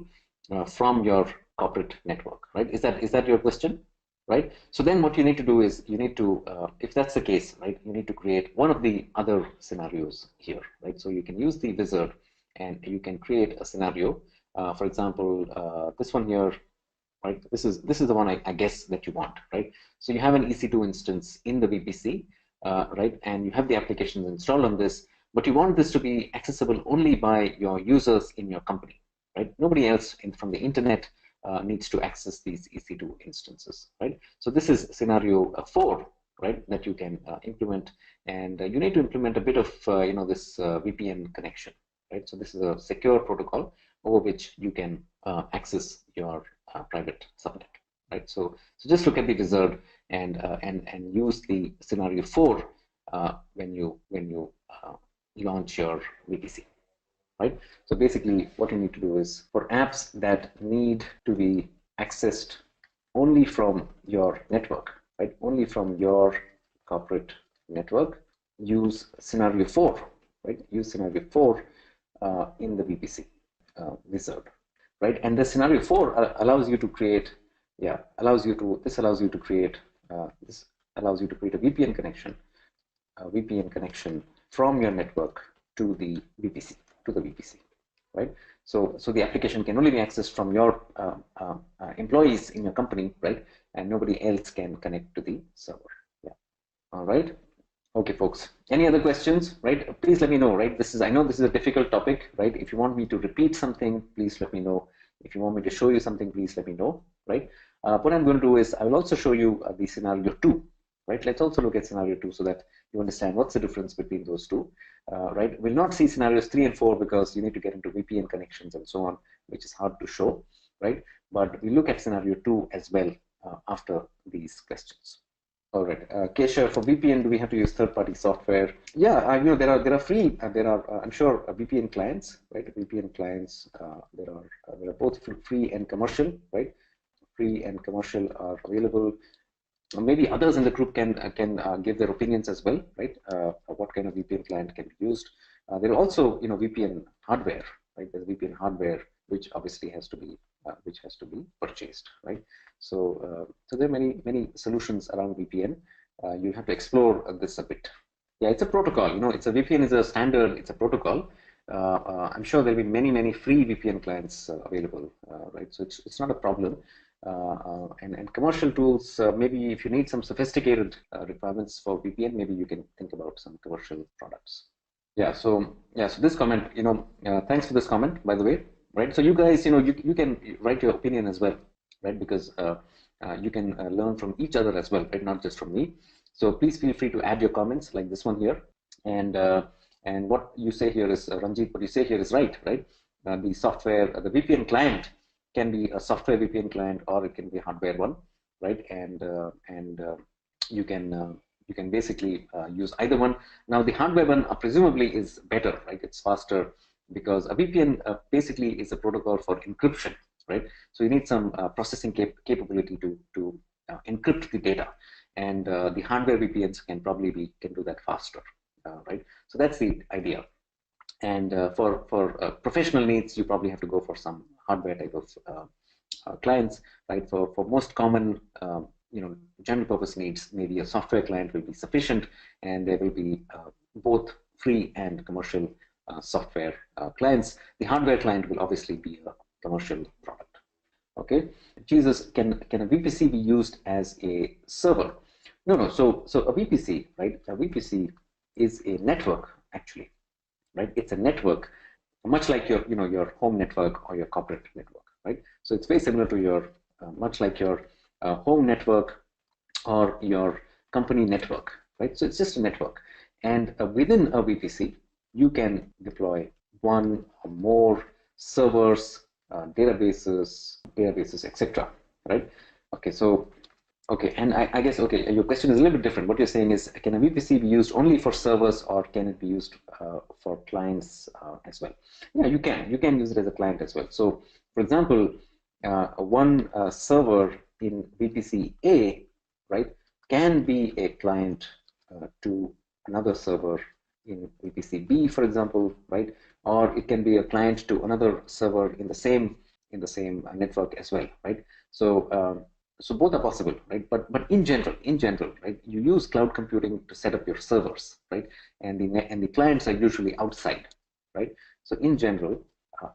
from your corporate network, right? Is that your question? Right. So then what you need to do is you need to, if that's the case, right, you need to create one of the other scenarios here, right? So you can use the wizard and you can create a scenario. For example, this one here, right? This is the one I guess that you want, right? So you have an EC2 instance in the VPC, right? And you have the applications installed on this, but you want this to be accessible only by your users in your company, right? Nobody else from the internet needs to access these EC2 instances, right? So this is scenario 4, right, that you can implement, and you need to implement a bit of this VPN connection, right? So this is a secure protocol over which you can access your private subnet, right? So just look at the wizard and use the scenario 4 when you launch your VPC. Right? So basically what you need to do is for apps that need to be accessed only from your network, right? Only from your corporate network, use scenario 4, right? Use scenario 4 in the VPC wizard, right? And the scenario 4 allows you to create, allows you to create a VPN connection from your network to the VPC. right? So the application can only be accessed from your employees in your company, right? And nobody else can connect to the server. Yeah. All right. Okay, folks. Any other questions? Right? Please let me know. Right? I know this is a difficult topic. Right? If you want me to repeat something, please let me know. If you want me to show you something, please let me know. Right? What I'm going to do is I will also show you the scenario 2. Right? Let's also look at scenario 2 so that you understand what's the difference between those two. Right? We'll not see scenarios 3 and 4 because you need to get into VPN connections and so on, which is hard to show. Right? But we look at scenario 2 as well after these questions. All right, Kesha, for VPN, do we have to use third-party software? Yeah, you know there are free. I'm sure VPN clients, right? VPN clients. There are both free and commercial, right? Free and commercial are available. Maybe others in the group can give their opinions as well, right? What kind of VPN client can be used? There are also VPN hardware, right? There's VPN hardware which obviously has to be purchased, right? So there are many solutions around VPN. You have to explore this a bit. Yeah, it's a protocol. It's a VPN is a standard. It's a protocol. I'm sure there'll be many free VPN clients available, right? So it's not a problem. And commercial tools, maybe if you need some sophisticated requirements for VPN, maybe you can think about some commercial products. Yeah. So this comment, thanks for this comment, by the way. Right. So you guys, you can write your opinion as well, right? Because you can learn from each other as well, right? Not just from me. So please feel free to add your comments like this one here. And what you say here is, Ranjit, what you say here is right? The software, the VPN client can be a software VPN client or it can be a hardware one, right? And you can basically use either one. Now the hardware one presumably is better, right? It's faster, because a VPN basically is a protocol for encryption, right? So you need some processing capability to encrypt the data, and the hardware VPNs can do that faster, right? So that's the idea. And for professional needs, you probably have to go for some hardware type of clients, right? For most common general purpose needs, maybe a software client will be sufficient, and there will be both free and commercial software clients. The hardware client will obviously be a commercial product. Okay, Jesus, can a VPC be used as a server? No. So a VPC, right? A VPC is a network actually, right? It's a network, much like your home network or your corporate network, right? So it's very similar to your much like your home network or your company network, right? So it's just a network, and within a VPC, you can deploy one or more servers, databases, etc. Right? Okay, so and I guess your question is a little bit different. What you're saying is, can a VPC be used only for servers, or can it be used for clients as well? Yeah, you can use it as a client as well. So, for example, one server in VPC A, right, can be a client to another server in VPC B, for example, right? Or it can be a client to another server in the same network as well, right? So so both are possible, right? But in general, right, you use cloud computing to set up your servers, right? And the clients are usually outside, right? So in general,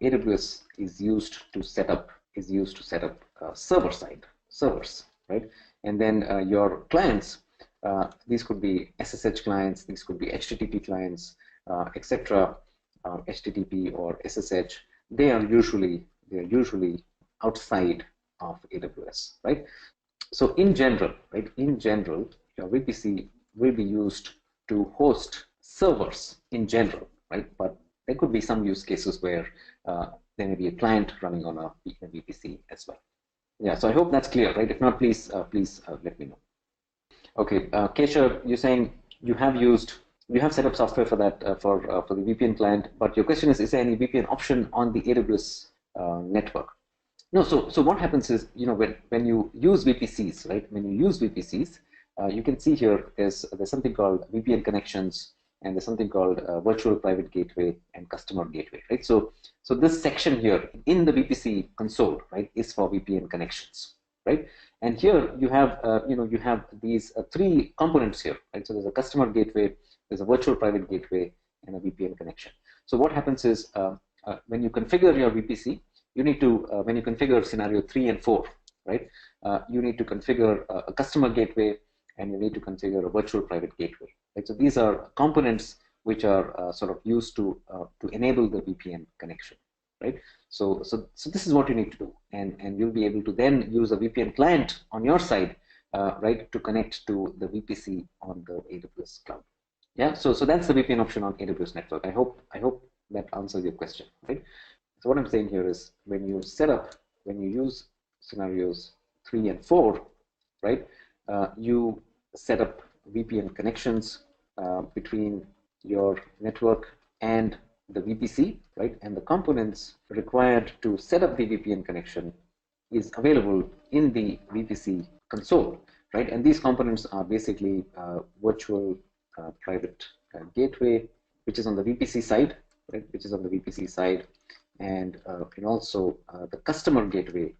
AWS is used to set up server side servers, right? And then your clients. These could be SSH clients, these could be HTTP clients, etc. HTTP or SSH. They are usually outside of AWS, right? So in general, right? In general, your VPC will be used to host servers in general, right? But there could be some use cases where there may be a client running on a VPC as well. Yeah. So I hope that's clear, right? If not, please let me know. Okay, Kesha, you're saying you have set up software for that for the VPN client, but your question is there any VPN option on the AWS network? No. So what happens is, when you use VPCs, right? When you use VPCs, you can see here there's something called VPN connections, and there's something called virtual private gateway and customer gateway, right? So this section here in the VPC console, right, is for VPN connections, right? And here you have you have these three components here, right? So there's a customer gateway, there's a virtual private gateway, and a VPN connection. So what happens is when you configure your VPC, you need to when you configure scenario 3 and 4, right? You need to configure a customer gateway, and you need to configure a virtual private gateway. Right? So these are components which are sort of used to enable the VPN connection, right? So this is what you need to do, and you'll be able to then use a VPN client on your side, right, to connect to the VPC on the AWS cloud. Yeah, so that's the VPN option on AWS network. I hope that answers your question, right? So what I'm saying here is when you use scenarios 3 and 4, right, you set up VPN connections between your network and the VPC, right? And the components required to set up the VPN connection is available in the VPC console, right? And these components are basically virtual private gateway, which is on the VPC side, right? Which is on the VPC side, and also the customer gateway,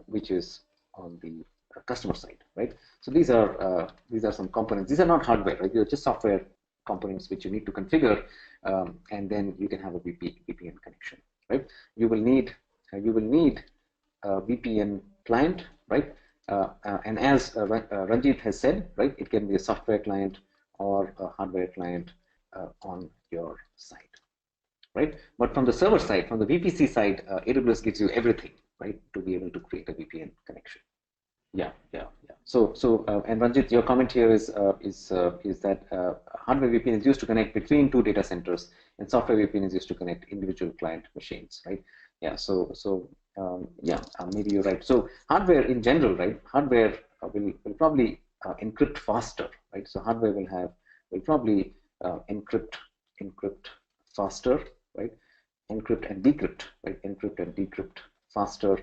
which is on the customer side, right? So these are some components. These are not hardware, right? These are just software components which you need to configure, and then you can have a VPN connection, right? You will need a VPN client, right? And as Ranjit has said, right, it can be a software client or a hardware client on your side, right? But from the server side, from the VPC side, AWS gives you everything, right, to be able to create a VPN connection. Yeah. So and Ranjit, your comment here is that hardware VPN is used to connect between two data centers, and software VPN is used to connect individual client machines, right? Yeah. Maybe you're right. So hardware in general, right? Hardware will probably encrypt faster, right? So hardware will probably encrypt faster, right? Encrypt and decrypt, right? Encrypt and decrypt faster.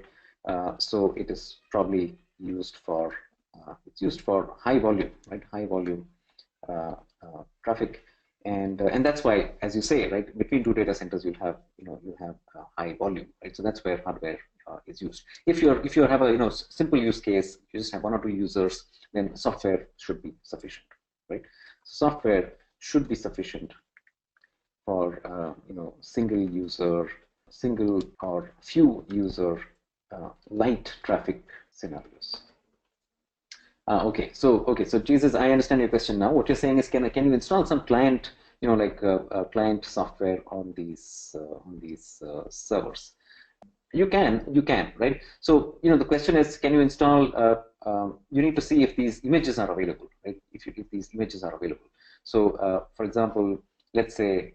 So it is probably used for high volume, right? High volume traffic, and that's why, as you say, right, between two data centers you have high volume, right? So that's where hardware is used. If you have a simple use case, you just have 1 or 2 users, then software should be sufficient, right? Software should be sufficient for single or few user light traffic scenarios. Okay, so Jesus, I understand your question now. What you're saying is, can you install some client, client software on these servers? You can, right? So the question is, can you install? You need to see if these images are available, right? If these images are available. So, for example, let's say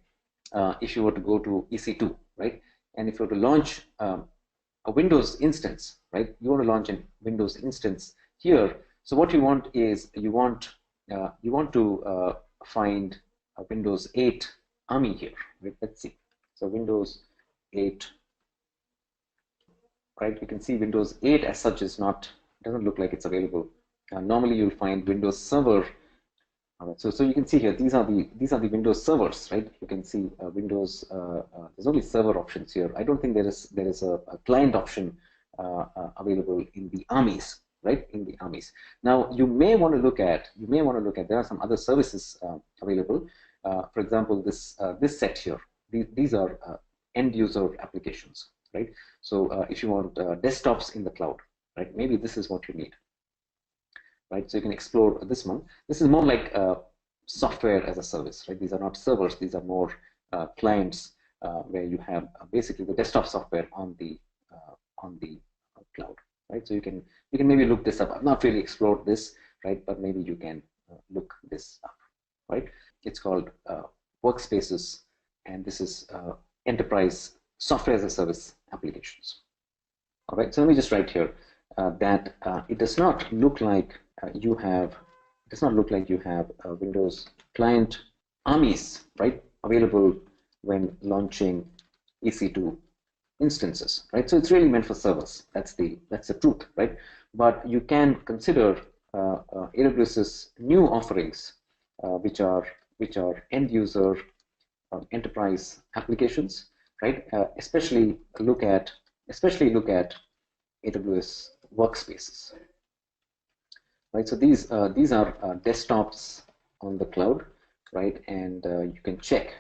if you were to go to EC2, right, and if you were to launch a Windows instance, right? You want to launch a Windows instance here. So what you want is you want to find a Windows 8 ARMY here, right? Let's see. So Windows 8, right? You can see Windows 8 as such doesn't look like it's available. Normally you'll find Windows Server. So you can see here, these are the Windows servers, right? You can see Windows. There's only server options here. I don't think there is a client option available in the armies, right? In the armies. Now you may want to look at there are some other services available. For example, this set here. These are end user applications, right? So if you want desktops in the cloud, right? Maybe this is what you need. Right, so you can explore this one. This is more like software as a service, right? These are not servers; these are more clients where you have basically the desktop software on the cloud, right? So you can maybe look this up. I've not really explored this, right? But maybe you can look this up, right? It's called Workspaces, and this is enterprise software as a service applications. All right, so let me just write here that it does not look like you have Windows client armies, right, available when launching EC2 instances, right? So it's really meant for servers. That's the truth, right? But you can consider AWS's new offerings, which are end user enterprise applications, right? Especially look at AWS Workspaces. Right, so these are desktops on the cloud, right? And you can check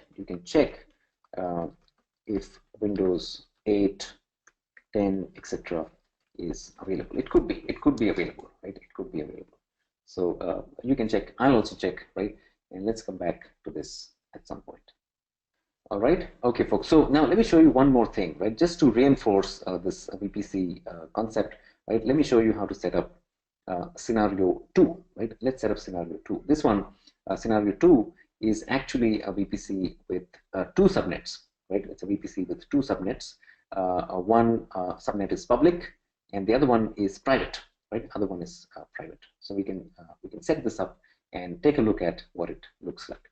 if Windows 8, 10, etc. is available. It could be available, right? It could be available. So you can check. I'll also check, right? And let's come back to this at some point. All right. Okay, folks. So now let me show you one more thing, right? Just to reinforce this VPC concept, right? Let me show you how to set up scenario 2, right? Let's set up scenario 2. This one, scenario 2, is actually a VPC with 2 subnets, right? It's a VPC with 2 subnets. One subnet is public, and the other one is private, right? Other one is private. So we can set this up and take a look at what it looks like.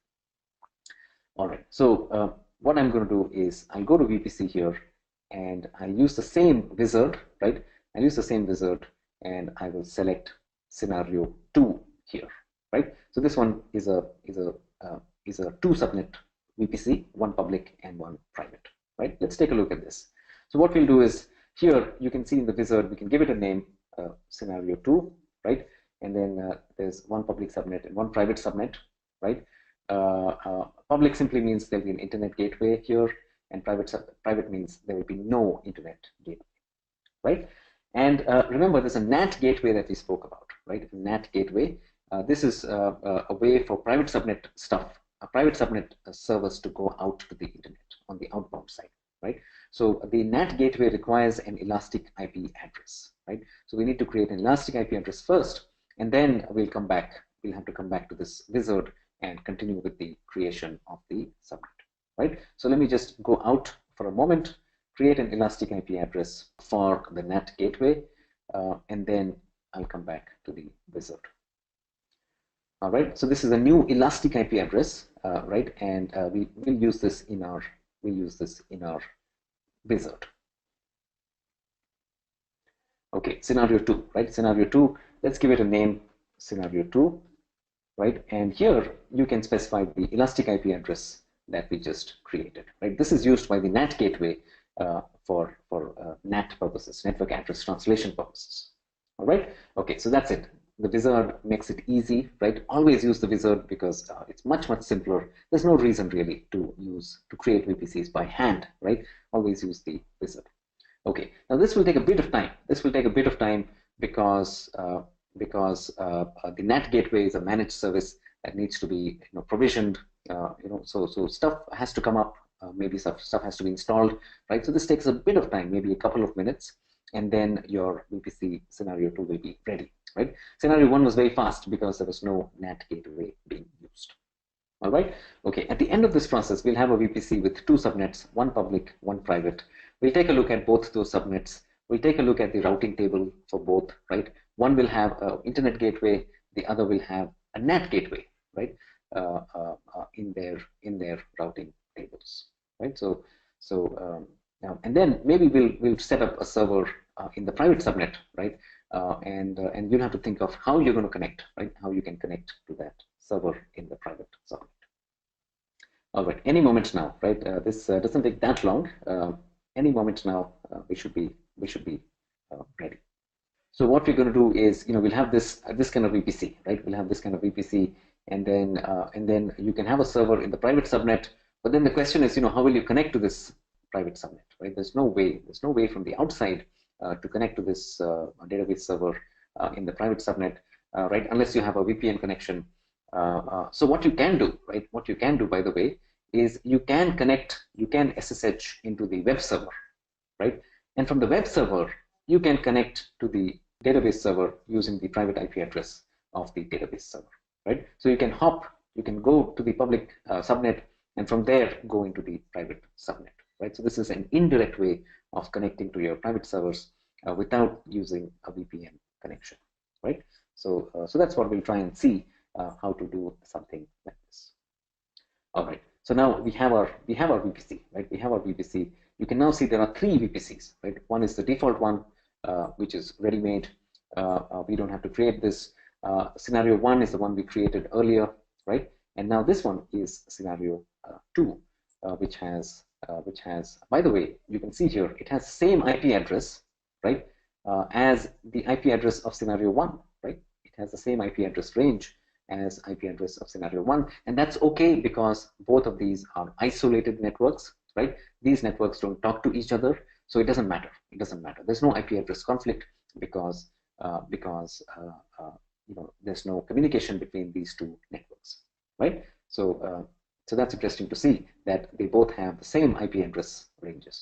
All right. So what I'm going to do is I'll go to VPC here, and I use the same wizard, right? I'll use the same wizard, and I will select scenario 2 here, right? So this one is a 2 subnet VPC, one public and one private, right? Let's take a look at this. So what we'll do is here you can see in the wizard we can give it a name, scenario 2, right? And then there's one public subnet and one private subnet, right? Public simply means there'll be an internet gateway here, and private means there will be no internet gateway, right? And remember, there's a NAT gateway that we spoke about, right? A NAT gateway. This is a way for private subnet servers to go out to the internet on the outbound side, right? So the NAT gateway requires an elastic IP address, right? So we need to create an elastic IP address first, and then we'll come back. We'll have to come back to this wizard and continue with the creation of the subnet, right? So let me just go out for a moment, create an elastic IP address for the NAT gateway, and then I'll come back to the wizard. All right, so this is a new elastic IP address, right? And we'll use this in our wizard. Okay, scenario 2, right? Scenario 2, let's give it a name, scenario 2, right? And here you can specify the elastic IP address that we just created, right? This is used by the NAT gateway for NAT purposes, network address translation purposes. All right, okay, so that's it. The wizard makes it easy, right? Always use the wizard because it's much simpler. There's no reason really to create VPCs by hand, right? Always use the wizard. Okay, now this will take a bit of time. This will take a bit of time because the NAT gateway is a managed service that needs to be provisioned. So stuff has to come up. Maybe stuff has to be installed, right? So this takes a bit of time, maybe a couple of minutes, and then your VPC scenario 2 will be ready, right? Scenario 1 was very fast because there was no NAT gateway being used. All right. Okay. At the end of this process, we'll have a VPC with 2 subnets, one public, one private. We'll take a look at both those subnets. We'll take a look at the routing table for both, right? One will have an internet gateway, the other will have a NAT gateway, right? In their routing tables, right? So now and then maybe we'll set up a server in the private subnet, right? And you'll have to think of how you're going to connect, right? How you can connect to that server in the private subnet. All right, any moment now, right? This doesn't take that long. Any moment now, we should be ready. So what we're going to do is, we'll have this kind of VPC, right? We'll have this kind of VPC, and then you can have a server in the private subnet. But then the question is, how will you connect to this private subnet, right? There's no way from the outside to connect to this database server in the private subnet, right? Unless you have a VPN connection. So what you can do, right? What you can do, by the way, is you can SSH into the web server, right? And from the web server, you can connect to the database server using the private IP address of the database server, right? So you can go to the public subnet, and from there go into the private subnet, right? So this is an indirect way of connecting to your private servers without using a VPN connection, right? So that's what we'll try and see how to do something like this. All right. So now we have our VPC, right? We have our VPC. You can now see there are 3 VPCs, right? One is the default one, which is ready-made. We don't have to create this. Scenario 1 is the one we created earlier, right? And now this one is scenario 2, which has, by the way, you can see here, it has the same IP address, right, as the IP address of scenario 1, right? It has the same IP address range as IP address of scenario 1, and that's okay because both of these are isolated networks, right? These networks don't talk to each other, so it doesn't matter. It doesn't matter. There's no IP address conflict because there's no communication between these two networks, right? So that's interesting to see that they both have the same IP address ranges.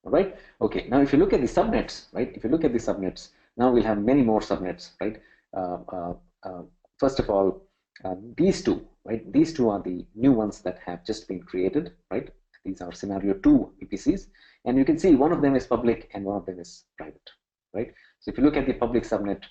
All right. Okay. Now, if you look at the subnets, right? If you look at the subnets, now we'll have many more subnets, right? First of all, these two, right? These two are the new ones that have just been created, right? These are scenario 2 VPCs, and you can see one of them is public and one of them is private, right? So if you look at the public subnet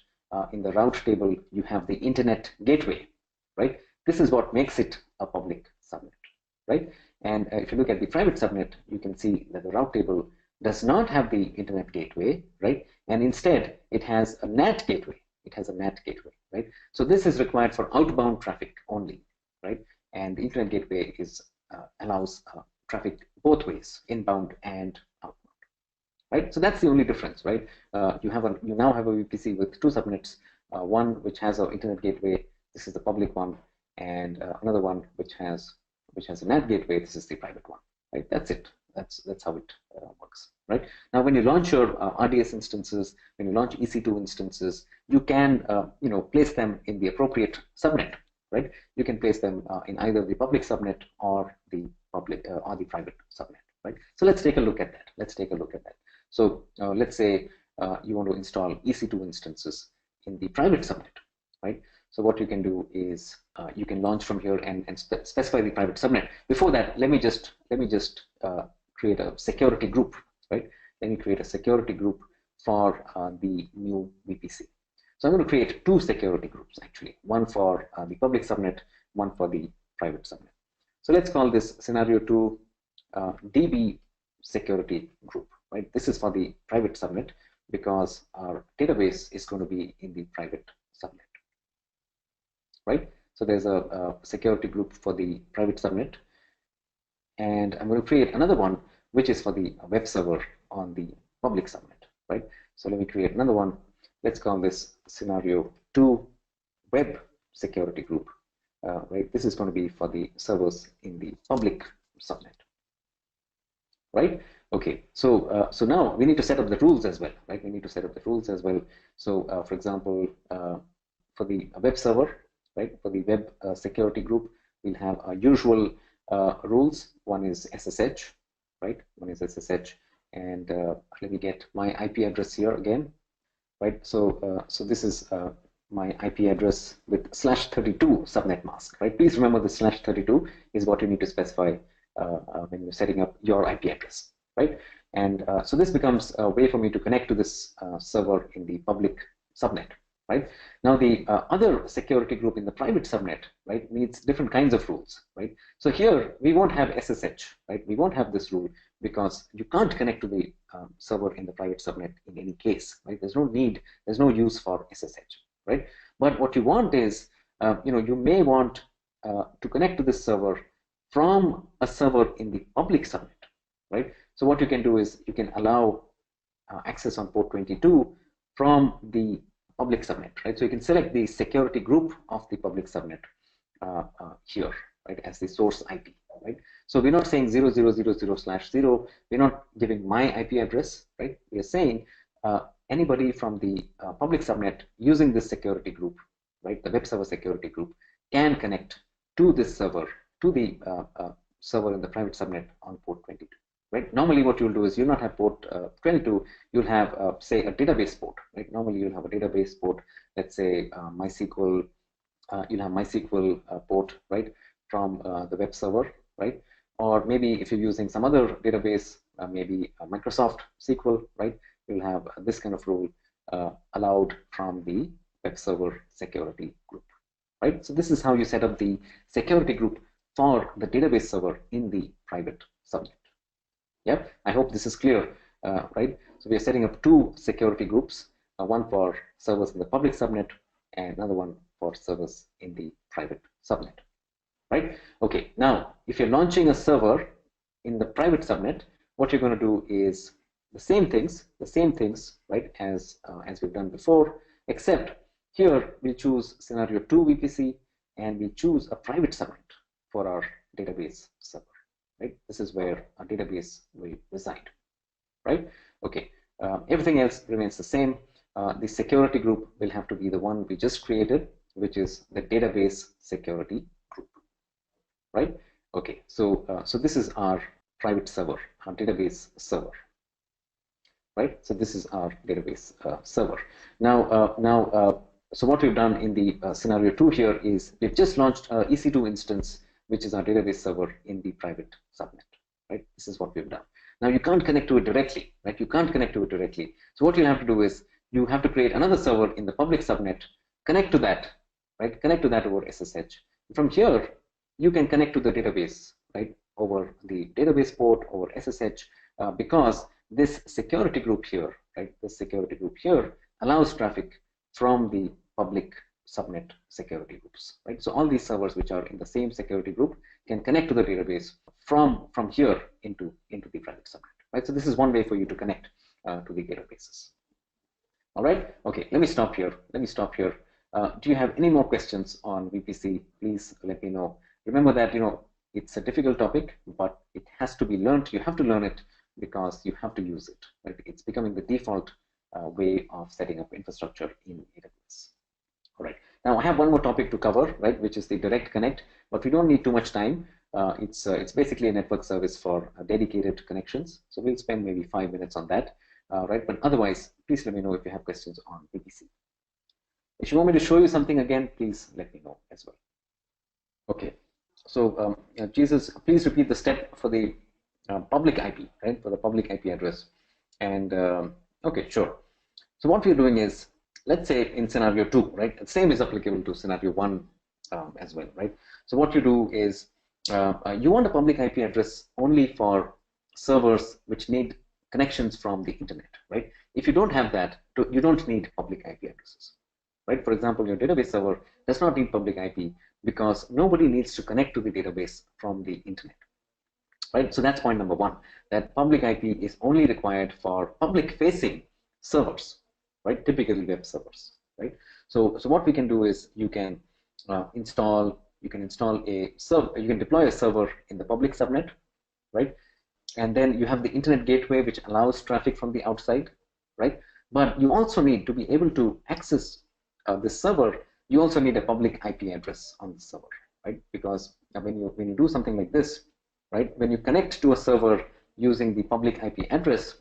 in the route table, you have the internet gateway, right? This is what makes it a public subnet, right? And if you look at the private subnet, you can see that the route table does not have the internet gateway, right? And instead, it has a NAT gateway. It has a NAT gateway, right? So this is required for outbound traffic only, right? And the internet gateway allows traffic both ways, inbound and outbound, right? So that's the only difference, right? You now have a VPC with two subnets, one which has an internet gateway. This is the public one, and another one which has a NAT gateway. This is the private one, right? That's it. That's how it works, right? Now, when you launch your RDS instances, when you launch EC2 instances, you can place them in the appropriate subnet, right? You can place them in either the public subnet or the private subnet, right? So let's take a look at that. So let's say you want to install EC2 instances in the private subnet, right? So what you can do is you can launch from here and specify the private subnet. Before that, let me just create a security group, right? Let me create a security group for the new VPC. So I'm going to create two security groups, actually, one for the public subnet, one for the private subnet. So let's call this scenario 2 DB security group, right? This is for the private subnet because our database is going to be in the private subnet, right? So there's a security group for the private subnet, and I'm going to create another one which is for the web server on the public subnet, right? So let me create another one. Let's call this scenario 2 web security group, right? This is going to be for the servers in the public subnet, right? Okay, so now we need to set up the rules as well, right? We need to set up the rules as well. So for example, for the web server, right? For the web security group, we'll have our usual rules. One is SSH, right? One is SSH, and let me get my IP address here again, right? So this is my IP address with /32 subnet mask, right? Please remember the /32 is what you need to specify when you're setting up your IP address, right? And so this becomes a way for me to connect to this server in the public subnet, right? Now the other security group in the private subnet, right, needs different kinds of rules, right? So here we won't have SSH, right? We won't have this rule because you can't connect to the server in the private subnet in any case, right? There's no need, there's no use for SSH, right? But what you want is, you may want to connect to this server from a server in the public subnet, right? So what you can do is you can allow access on port 22 from the public subnet, right? So you can select the security group of the public subnet here, right, as the source IP, right? So we're not saying 0000/0. We're not giving my IP address, right? We are saying anybody from the public subnet using this security group, right, the web server security group, can connect to this server, to the server in the private subnet on port 22. Right? Normally what you'll do is you'll not have port 22, you'll have say a database port, right? Normally you'll have a database port, let's say MySQL, you'll have MySQL port, right, from the web server, right? Or maybe if you're using some other database, maybe Microsoft SQL, right, you'll have this kind of rule allowed from the web server security group, right? So this is how you set up the security group for the database server in the private subnet. Yeah, I hope this is clear, right? So we are setting up two security groups, one for servers in the public subnet and another one for servers in the private subnet, right? Okay, now if you're launching a server in the private subnet, what you're going to do is the same things, right, as we've done before, except here we choose scenario 2 VPC and we choose a private subnet for our database server, right? This is where our database will reside, right? Okay, everything else remains the same. The security group will have to be the one we just created, which is the database security group, right? Okay, so so this is our private server, our database server, right? So this is our database server. Now, so what we've done in the scenario 2 here is we've just launched EC2 instance, which is our database server in the private subnet, right? This is what we've done. Now you can't connect to it directly, right? You can't connect to it directly. So what you have to do is you have to create another server in the public subnet, connect to that, right? Connect to that over SSH. From here, you can connect to the database, right? Over the database port, over SSH, because this security group here, right? This security group here allows traffic from the public subnet security groups, right? So all these servers which are in the same security group can connect to the database from here into the private subnet, right? So this is one way for you to connect to the databases. All right. Okay. Let me stop here. Do you have any more questions on VPC? Please let me know. Remember that it's a difficult topic, but it has to be learned. You have to learn it because you have to use it. Right? It's becoming the default way of setting up infrastructure in AWS. All right. Now I have one more topic to cover, right, which is the direct connect, but we don't need too much time. It's basically a network service for dedicated connections. So we'll spend maybe 5 minutes on that, right? But otherwise, please let me know if you have questions on VPC. If you want me to show you something again, please let me know as well. Okay. So Jesus, please repeat the step for the public IP, right? For the public IP address. And okay, sure. So what we're doing is, let's say in scenario 2, right? The same is applicable to scenario 1 as well, right? So what you do is you want a public IP address only for servers which need connections from the internet, right? If you don't have that, you don't need public IP addresses, right? For example, your database server does not need public IP because nobody needs to connect to the database from the internet, right? So that's point number 1, that public IP is only required for public-facing servers, right? Typically web servers, right? So what we can do is you can install a server, you can deploy a server in the public subnet, right? And then you have the internet gateway which allows traffic from the outside, right? But you also need to be able to access this server. You also need a public IP address on the server, right? Because when you do something like this, right? When you connect to a server using the public IP address,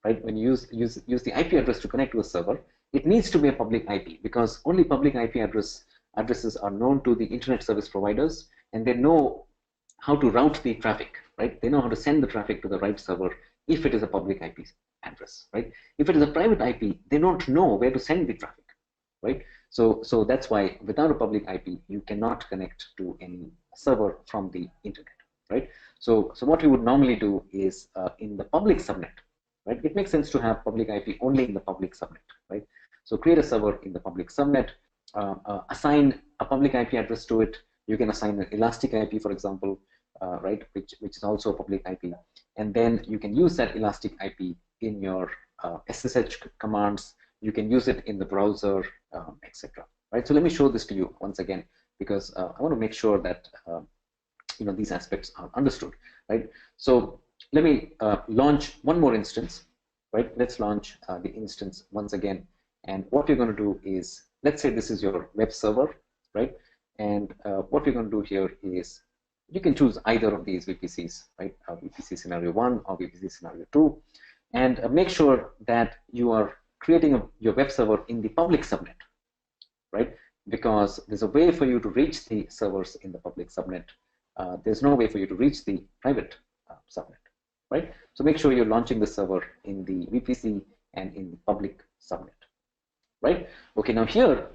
right? When you use the IP address to connect to a server, it needs to be a public IP because only public IP addresses are known to the internet service providers, and they know how to route the traffic, right? They know how to send the traffic to the right server if it is a public IP address, right? If it is a private IP, they don't know where to send the traffic, right? So that's why without a public IP, you cannot connect to any server from the internet, right? So what we would normally do is in the public subnet, right? It makes sense to have public IP only in the public subnet, right? So create a server in the public subnet, assign a public IP address to it. You can assign an elastic IP, for example, right, which is also a public IP, and then you can use that elastic IP in your SSH commands. You can use it in the browser, etc. Right. So let me show this to you once again because I want to make sure that these aspects are understood. Right. So let me launch one more instance. Right. Let's launch the instance once again, and what we're going to do is, let's say this is your web server, right? And what we're going to do here is you can choose either of these VPCs, right? VPC scenario 1 or VPC scenario 2, and make sure that you are creating your web server in the public subnet, right? Because there's a way for you to reach the servers in the public subnet. There's no way for you to reach the private subnet, right? So make sure you're launching the server in the VPC and in the public subnet, right? Okay, now here,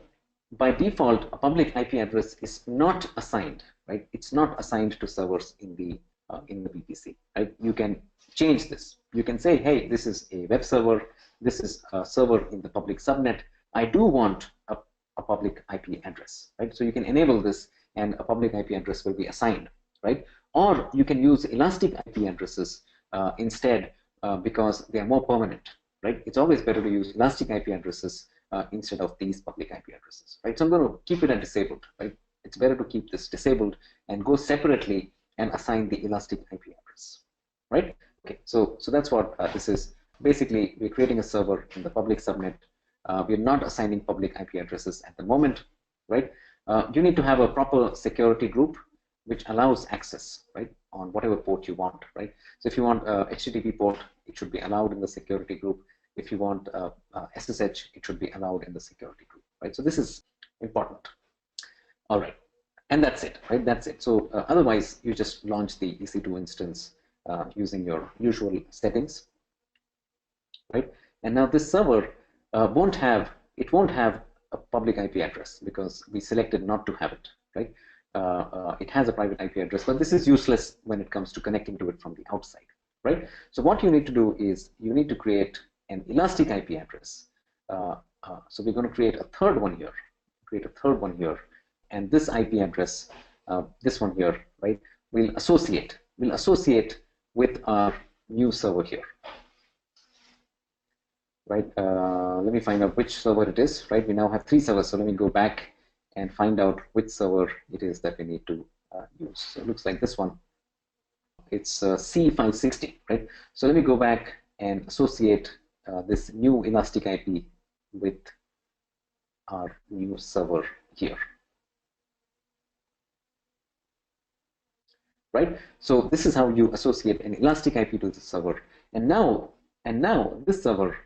by default, a public IP address is not assigned, right? It's not assigned to servers in the VPC, right? You can change this. You can say, hey, this is a web server. This is a server in the public subnet. I do want a public IP address, right? So you can enable this, and a public IP address will be assigned, right? Or you can use elastic IP addresses instead because they are more permanent, right? It's always better to use elastic IP addresses instead of these public IP addresses, right? So I'm going to keep it at disabled, right? It's better to keep this disabled and go separately and assign the elastic IP address, right? Okay, so that's what this is. Basically, we're creating a server in the public subnet. We're not assigning public IP addresses at the moment, right? You need to have a proper security group which allows access, right, on whatever port you want, right? So if you want HTTP port, it should be allowed in the security group. If you want SSH, it should be allowed in the security group, right? So this is important. All right, and that's it, right? That's it. So otherwise, you just launch the EC2 instance using your usual settings, right? And now this server won't have a public IP address because we selected not to have it, right? It has a private IP address, but this is useless when it comes to connecting to it from the outside, right? So what you need to do is you need to create an elastic IP address. So we're going to create a third one here, and this IP address, this one here, right, will associate with our new server here, right? Let me find out which server it is, right? We now have 3 servers, so let me go back and find out which server it is that we need to use. So it looks like this one. It's C560, right? So let me go back and associate this new elastic IP with our new server here, right? So this is how you associate an elastic IP to the server, and now this server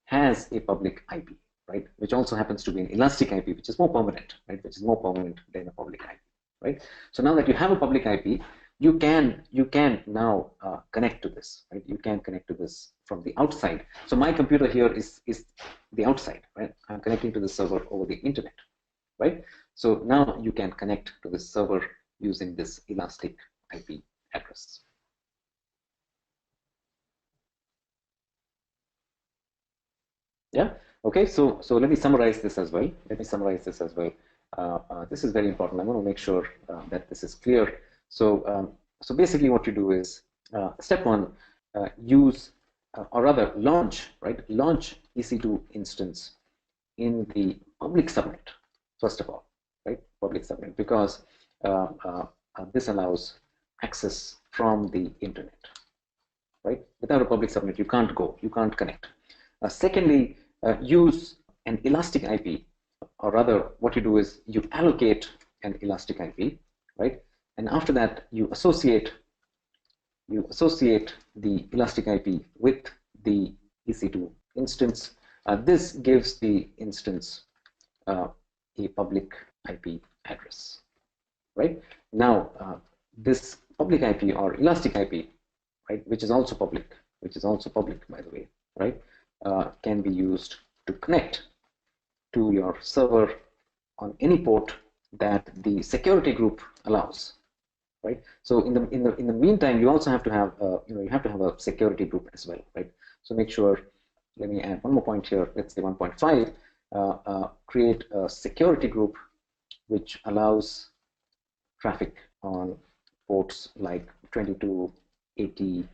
has a public IP, right, which also happens to be an elastic IP, which is more permanent, right, which is more permanent than a public IP, right? So now that you have a public IP, you can now connect to this, right? You can connect to this from the outside. So my computer here is the outside, right? I'm connecting to the server over the internet, right? So now you can connect to this server using this elastic IP address. Yeah. Okay. So let me summarize this as well. This is very important. I want to make sure that this is clear. So so basically, what you do is step 1, use or rather launch, right? Launch EC2 instance in the public subnet first of all, right? Public subnet, because this allows access from the internet, right? Without a public subnet, you can't connect. Secondly, use an elastic IP, or rather, what you do is you allocate an elastic IP, right? And after that, you associate the elastic IP with the EC2 instance. This gives the instance a public IP address, right? Now, this public IP or elastic IP, right, which is also public, by the way, right, can be used to connect to your server on any port that the security group allows, right? So in the meantime, you also have to have you have to have a security group as well, right? So make sure. Let me add one more point here. Let's say 1.5. Create a security group which allows traffic on ports like 2280,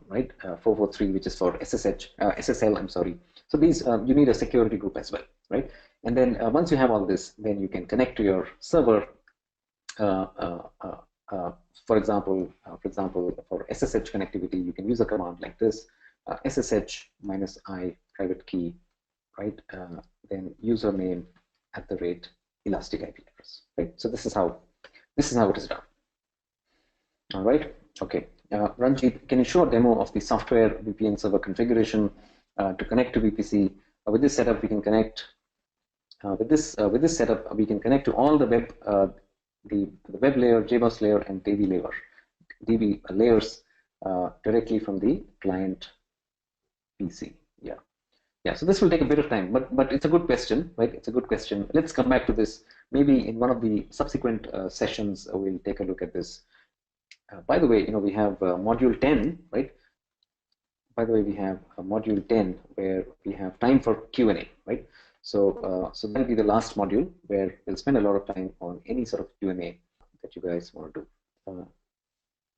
right, 443, which is for SSL. I'm sorry. So these you need a security group as well, right? And then once you have all this, then you can connect to your server. For example, for SSH connectivity, you can use a command like this: SSH -i private key, right? Then username @ elastic IP address, right? So this is how it is done. All right. Okay. Ranjit, can you show a demo of the software VPN server configuration to connect to VPC? With this setup, we can connect. With this setup, we can connect to all the web, the web layer, JBoss layer, and DB layers directly from the client PC. Yeah. So this will take a bit of time, but it's a good question, right? It's a good question. Let's come back to this. Maybe in one of the subsequent sessions, we'll take a look at this. By the way, we have module 10, right? By the way, we have module 10 where we have time for Q&A, right? So so that'll be the last module where we'll spend a lot of time on any sort of Q&A that you guys want to do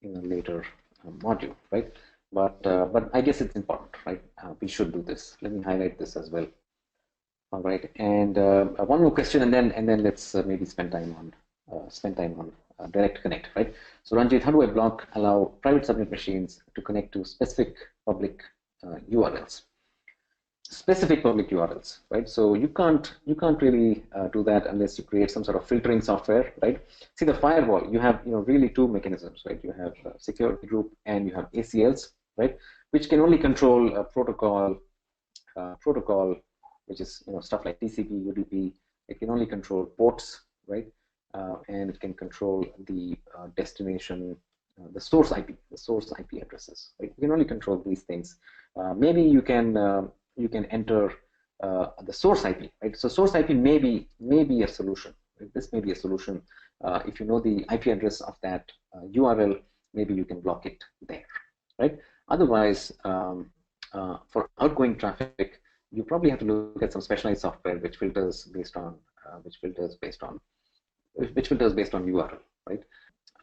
in a later module, right? But I guess it's important, right? We should do this. Let me highlight this as well. All right, and one more question, and then let's maybe spend time on direct connect, right? So Ranjit, how do I allow private subnet machines to connect to specific public URLs? Specific public URLs, right? So you can't really do that unless you create some sort of filtering software, right? See, the firewall, you have really two mechanisms, right? You have security group and you have ACLs, right? Which can only control a protocol, which is stuff like TCP, UDP. It can only control ports, right? And it can control the destination, the source IP addresses, right? You can only control these things. Maybe you can enter the source IP, right? So source IP may be a solution. Right? This may be a solution. If you know the IP address of that URL, maybe you can block it there, right? Otherwise, for outgoing traffic, you probably have to look at some specialized software which filters based on URL, right?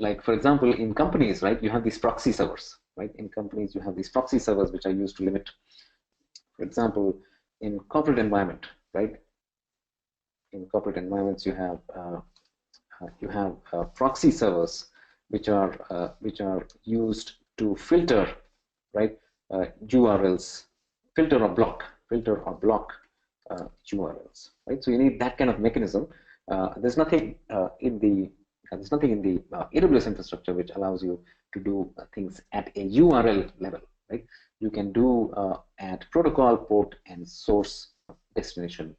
Like, for example, in companies, right, you have these proxy servers, right? In companies, you have these proxy servers which are used to limit. For example, in corporate environment, right? In corporate environments, you have proxy servers which are used to filter, right? URLs, filter or block URLs, right? So you need that kind of mechanism. There's nothing in the AWS infrastructure which allows you to do things at a URL level, right? You can do at protocol, port, and source destination.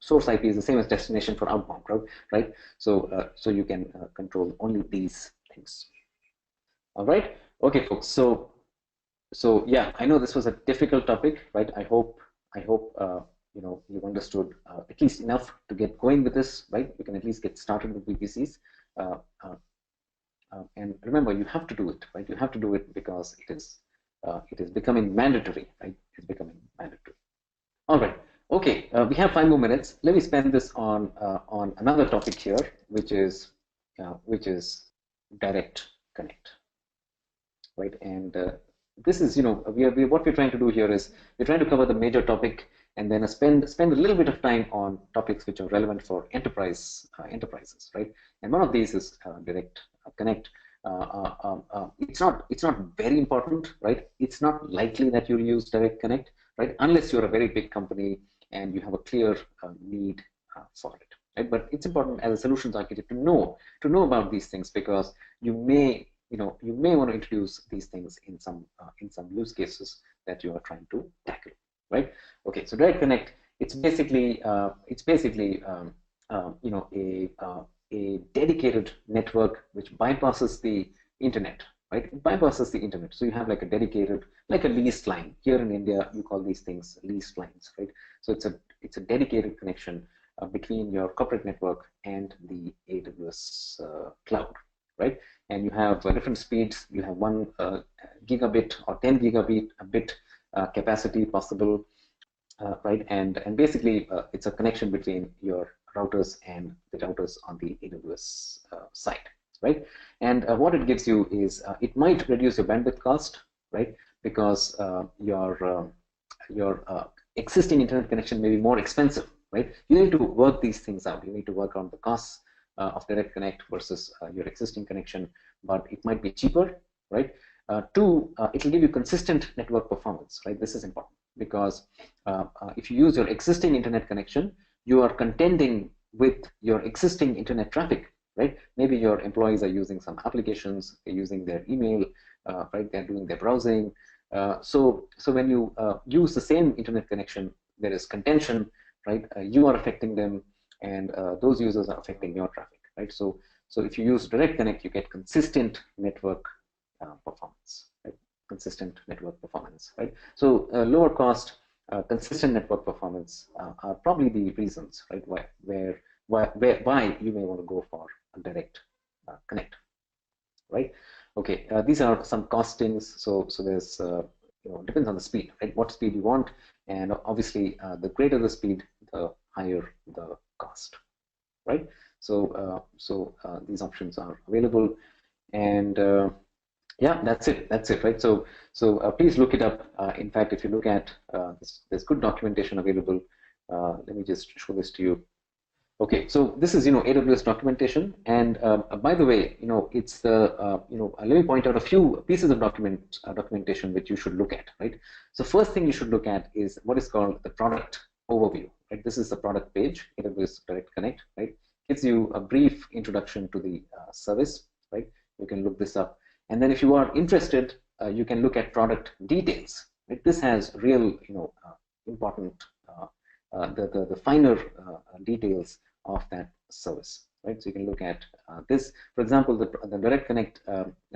Source IP is the same as destination for outbound, right? So you can control only these things. All right. Okay, folks. So yeah, I know this was a difficult topic, right? I hope you've understood at least enough to get going with this, right? You can at least get started with VPCs. And remember, you have to do it, right? You have to do it because it is becoming mandatory, right? It's becoming mandatory. All right. Okay. We have 5 more minutes. Let me spend this on another topic here, which is direct connect, right? And this is, what we're trying to do here is we're trying to cover the major topic and then spend a little bit of time on topics which are relevant for enterprises, right? And one of these is direct connect. It's not very important, right? It's not likely that you'll use direct connect, right? Unless you're a very big company and you have a clear need for it, right? But it's important as a solutions architect to know about these things, because you may want to introduce these things in some use cases that you are trying to tackle, right? Okay, so direct connect, it's basically a dedicated network which bypasses the internet, right? It bypasses the internet. So you have like a dedicated, like a leased line. Here in India, you call these things leased lines, right? So it's a dedicated connection between your corporate network and the AWS cloud, right? And you have different speeds. You have 1 gigabit or 10 gigabit bit capacity possible, right? And basically, it's a connection between your routers and the routers on the AWS side, right? And what it gives you is it might reduce your bandwidth cost, right? Because your existing internet connection may be more expensive, right? You need to work these things out. You need to work on the costs of direct connect versus your existing connection, but it might be cheaper, right? 2, it will give you consistent network performance, right? This is important because if you use your existing internet connection, you are contending with your existing internet traffic, right? Maybe your employees are using some applications, they're using their email, right? They're doing their browsing. So when you use the same internet connection, there is contention, right? You are affecting them, and those users are affecting your traffic, right? So if you use direct connect, you get consistent network performance, right? Consistent network performance, right? So lower cost, consistent network performance are probably the reasons, right? Why you may want to go for a direct connect, right? Okay, these are some costings. So there's depends on the speed, right? What speed you want, and obviously the greater the speed, the higher the cost, right? So these options are available, and yeah, that's it, right? So please look it up. In fact, if you look at there's good documentation available. Let me just show this to you. Okay, so this is AWS documentation, and by the way, it's the let me point out a few pieces of documentation which you should look at, right? So first thing you should look at is what is called the product overview, right? This is the product page, AWS Direct Connect, right? Gives you a brief introduction to the service, right? You can look this up, and then if you are interested, you can look at product details, right? This has real important the finer details of that service, right? So you can look at this. For example, the Direct Connect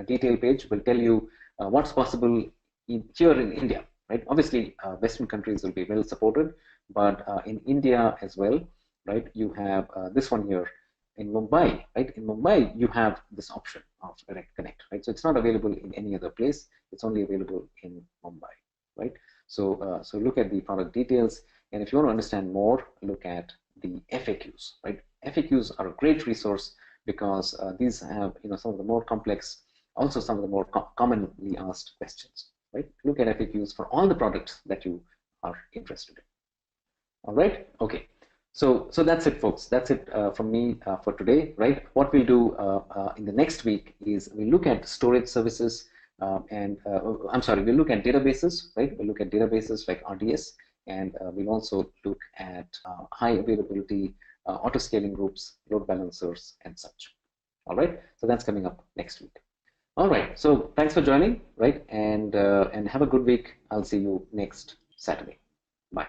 detail page will tell you what's possible here in India, right? Obviously, Western countries will be well supported, but in India as well, right? You have this one here in Mumbai, right? In Mumbai, you have this option of Direct Connect, right? So it's not available in any other place. It's only available in Mumbai, right? So so look at the product details, and if you want to understand more, look at the FAQs, right? FAQs are a great resource because these have some of the more complex, also some of the more commonly asked questions, right? Look at FAQs for all the products that you are interested in. All right, okay. So that's it, folks. That's it from me for today, right? What we'll do in the next week is we'll look at storage services I'm sorry, we'll look at databases, right? We'll look at databases like RDS, and we'll also look at high availability auto scaling groups, load balancers, and such. All right, so that's coming up next week. All right, so thanks for joining, right? And have a good week. I'll see you next Saturday. Bye.